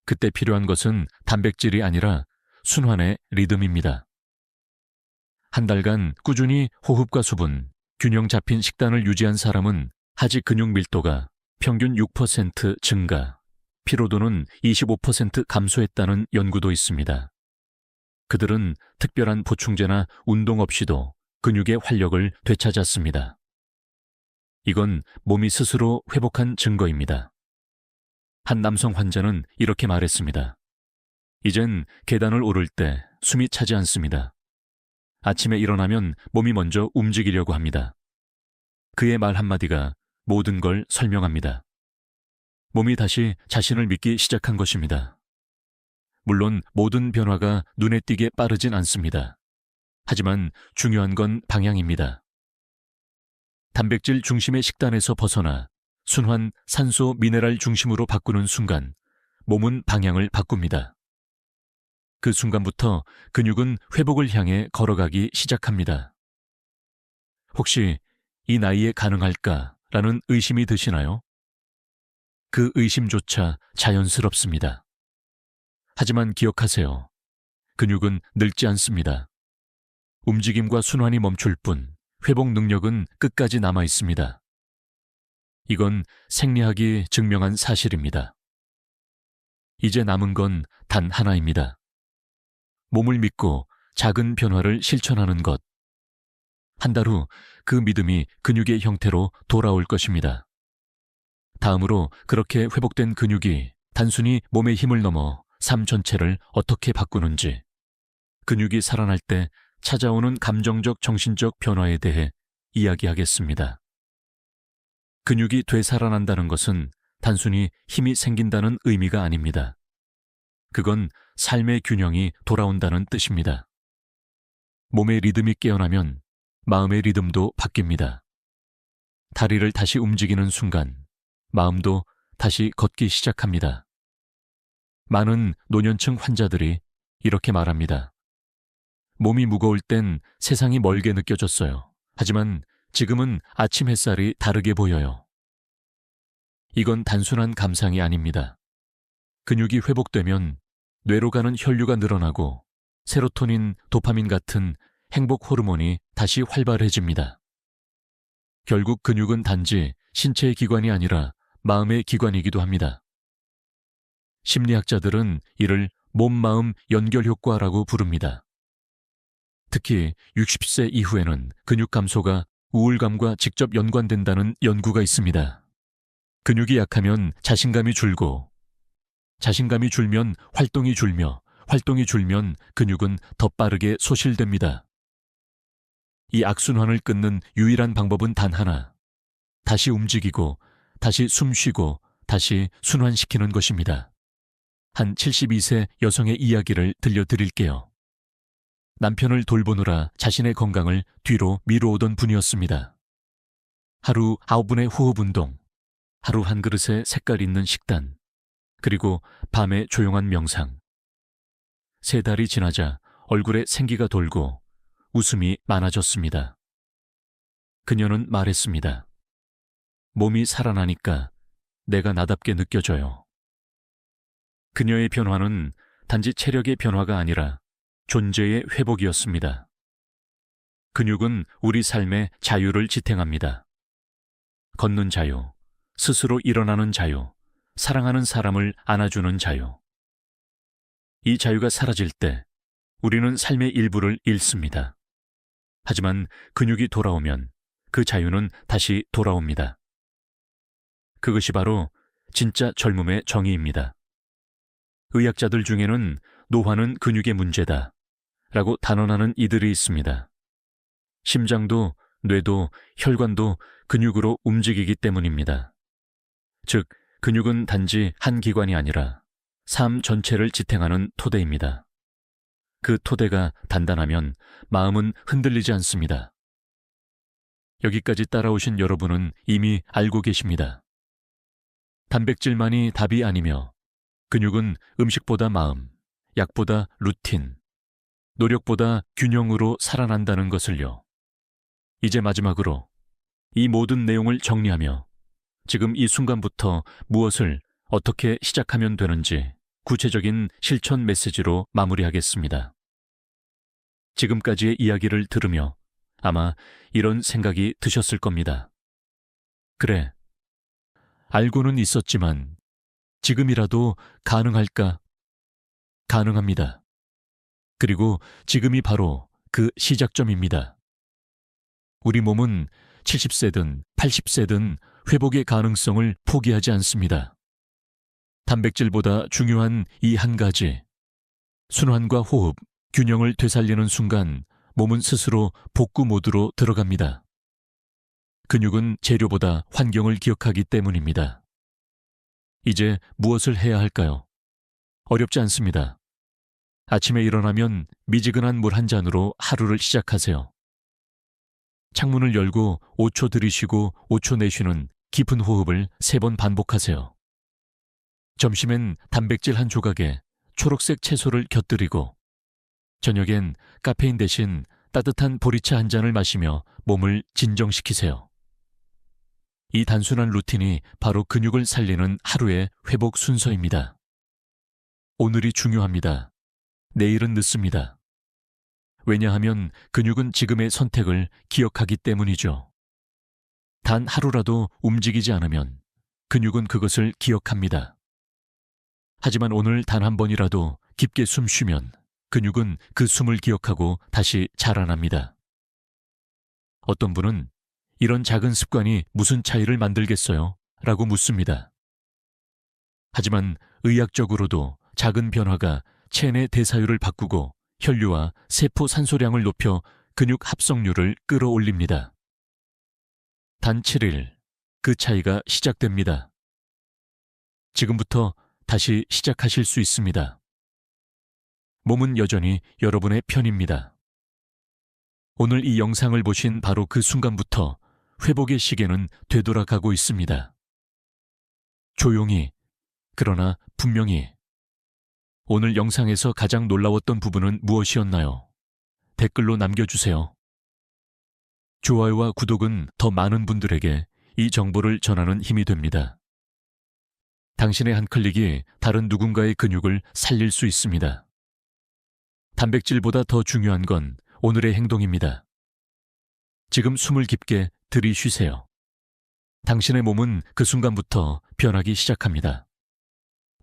그때 필요한 것은 단백질이 아니라 순환의 리듬입니다. 한 달간 꾸준히 호흡과 수분, 균형 잡힌 식단을 유지한 사람은 하지 근육 밀도가 평균 6% 증가, 피로도는 25% 감소했다는 연구도 있습니다. 그들은 특별한 보충제나 운동 없이도 근육의 활력을 되찾았습니다. 이건 몸이 스스로 회복한 증거입니다. 한 남성 환자는 이렇게 말했습니다. 이젠 계단을 오를 때 숨이 차지 않습니다. 아침에 일어나면 몸이 먼저 움직이려고 합니다. 그의 말 한마디가 모든 걸 설명합니다. 몸이 다시 자신을 믿기 시작한 것입니다. 물론 모든 변화가 눈에 띄게 빠르진 않습니다. 하지만 중요한 건 방향입니다. 단백질 중심의 식단에서 벗어나 순환, 산소, 미네랄 중심으로 바꾸는 순간 몸은 방향을 바꿉니다. 그 순간부터 근육은 회복을 향해 걸어가기 시작합니다. 혹시 이 나이에 가능할까라는 의심이 드시나요? 그 의심조차 자연스럽습니다. 하지만 기억하세요. 근육은 늙지 않습니다. 움직임과 순환이 멈출 뿐 회복 능력은 끝까지 남아 있습니다. 이건 생리학이 증명한 사실입니다. 이제 남은 건 단 하나입니다. 몸을 믿고 작은 변화를 실천하는 것. 한 달 후 그 믿음이 근육의 형태로 돌아올 것입니다. 다음으로 그렇게 회복된 근육이 단순히 몸의 힘을 넘어 삶 전체를 어떻게 바꾸는지, 근육이 살아날 때 찾아오는 감정적 정신적 변화에 대해 이야기하겠습니다. 근육이 되살아난다는 것은 단순히 힘이 생긴다는 의미가 아닙니다. 그건 삶의 균형이 돌아온다는 뜻입니다. 몸의 리듬이 깨어나면 마음의 리듬도 바뀝니다. 다리를 다시 움직이는 순간 마음도 다시 걷기 시작합니다. 많은 노년층 환자들이 이렇게 말합니다. 몸이 무거울 땐 세상이 멀게 느껴졌어요. 하지만 지금은 아침 햇살이 다르게 보여요. 이건 단순한 감상이 아닙니다. 근육이 회복되면 뇌로 가는 혈류가 늘어나고 세로토닌, 도파민 같은 행복 호르몬이 다시 활발해집니다. 결국 근육은 단지 신체의 기관이 아니라 마음의 기관이기도 합니다. 심리학자들은 이를 몸-마음 연결 효과라고 부릅니다. 특히 60세 이후에는 근육 감소가 우울감과 직접 연관된다는 연구가 있습니다. 근육이 약하면 자신감이 줄고, 자신감이 줄면 활동이 줄며, 활동이 줄면 근육은 더 빠르게 소실됩니다. 이 악순환을 끊는 유일한 방법은 단 하나, 다시 움직이고, 다시 숨쉬고, 다시 순환시키는 것입니다. 한 72세 여성의 이야기를 들려드릴게요. 남편을 돌보느라 자신의 건강을 뒤로 미뤄오던 분이었습니다. 하루 9분의 호흡 운동, 하루 한 그릇의 색깔 있는 식단, 그리고 밤에 조용한 명상. 3달이 지나자 얼굴에 생기가 돌고 웃음이 많아졌습니다. 그녀는 말했습니다. 몸이 살아나니까 내가 나답게 느껴져요. 그녀의 변화는 단지 체력의 변화가 아니라 존재의 회복이었습니다. 근육은 우리 삶의 자유를 지탱합니다. 걷는 자유, 스스로 일어나는 자유, 사랑하는 사람을 안아주는 자유. 이 자유가 사라질 때 우리는 삶의 일부를 잃습니다. 하지만 근육이 돌아오면 그 자유는 다시 돌아옵니다. 그것이 바로 진짜 젊음의 정의입니다. 의학자들 중에는 노화는 근육의 문제다 라고 단언하는 이들이 있습니다. 심장도 뇌도 혈관도 근육으로 움직이기 때문입니다. 즉, 근육은 단지 한 기관이 아니라 삶 전체를 지탱하는 토대입니다. 그 토대가 단단하면 마음은 흔들리지 않습니다. 여기까지 따라오신 여러분은 이미 알고 계십니다. 단백질만이 답이 아니며 근육은 음식보다 마음, 약보다 루틴, 노력보다 균형으로 살아난다는 것을요. 이제 마지막으로 이 모든 내용을 정리하며 지금 이 순간부터 무엇을 어떻게 시작하면 되는지 구체적인 실천 메시지로 마무리하겠습니다. 지금까지의 이야기를 들으며 아마 이런 생각이 드셨을 겁니다. 그래, 알고는 있었지만 지금이라도 가능할까? 가능합니다. 그리고 지금이 바로 그 시작점입니다. 우리 몸은 70세든 80세든 회복의 가능성을 포기하지 않습니다. 단백질보다 중요한 이 한 가지, 순환과 호흡, 균형을 되살리는 순간 몸은 스스로 복구 모드로 들어갑니다. 근육은 재료보다 환경을 기억하기 때문입니다. 이제 무엇을 해야 할까요? 어렵지 않습니다. 아침에 일어나면 미지근한 물 한 잔으로 하루를 시작하세요. 창문을 열고 5초 들이쉬고 5초 내쉬는 깊은 호흡을 3번 반복하세요. 점심엔 단백질 한 조각에 초록색 채소를 곁들이고 저녁엔 카페인 대신 따뜻한 보리차 한 잔을 마시며 몸을 진정시키세요. 이 단순한 루틴이 바로 근육을 살리는 하루의 회복 순서입니다. 오늘이 중요합니다. 내일은 늦습니다. 왜냐하면 근육은 지금의 선택을 기억하기 때문이죠. 단 하루라도 움직이지 않으면 근육은 그것을 기억합니다. 하지만 오늘 단 한 번이라도 깊게 숨 쉬면 근육은 그 숨을 기억하고 다시 자라납니다. 어떤 분은 이런 작은 습관이 무슨 차이를 만들겠어요? 라고 묻습니다. 하지만 의학적으로도 작은 변화가 체내 대사율을 바꾸고 혈류와 세포 산소량을 높여 근육 합성률을 끌어올립니다. 단 7일, 그 차이가 시작됩니다. 지금부터 다시 시작하실 수 있습니다. 몸은 여전히 여러분의 편입니다. 오늘 이 영상을 보신 바로 그 순간부터 회복의 시계는 되돌아가고 있습니다. 조용히, 그러나 분명히. 오늘 영상에서 가장 놀라웠던 부분은 무엇이었나요? 댓글로 남겨주세요. 좋아요와 구독은 더 많은 분들에게 이 정보를 전하는 힘이 됩니다. 당신의 한 클릭이 다른 누군가의 근육을 살릴 수 있습니다. 단백질보다 더 중요한 건 오늘의 행동입니다. 지금 숨을 깊게 들이쉬세요. 당신의 몸은 그 순간부터 변하기 시작합니다.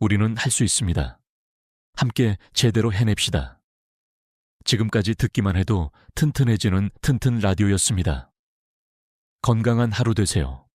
우리는 할 수 있습니다. 함께 제대로 해냅시다. 지금까지 듣기만 해도 튼튼해지는 튼튼 라디오였습니다. 건강한 하루 되세요.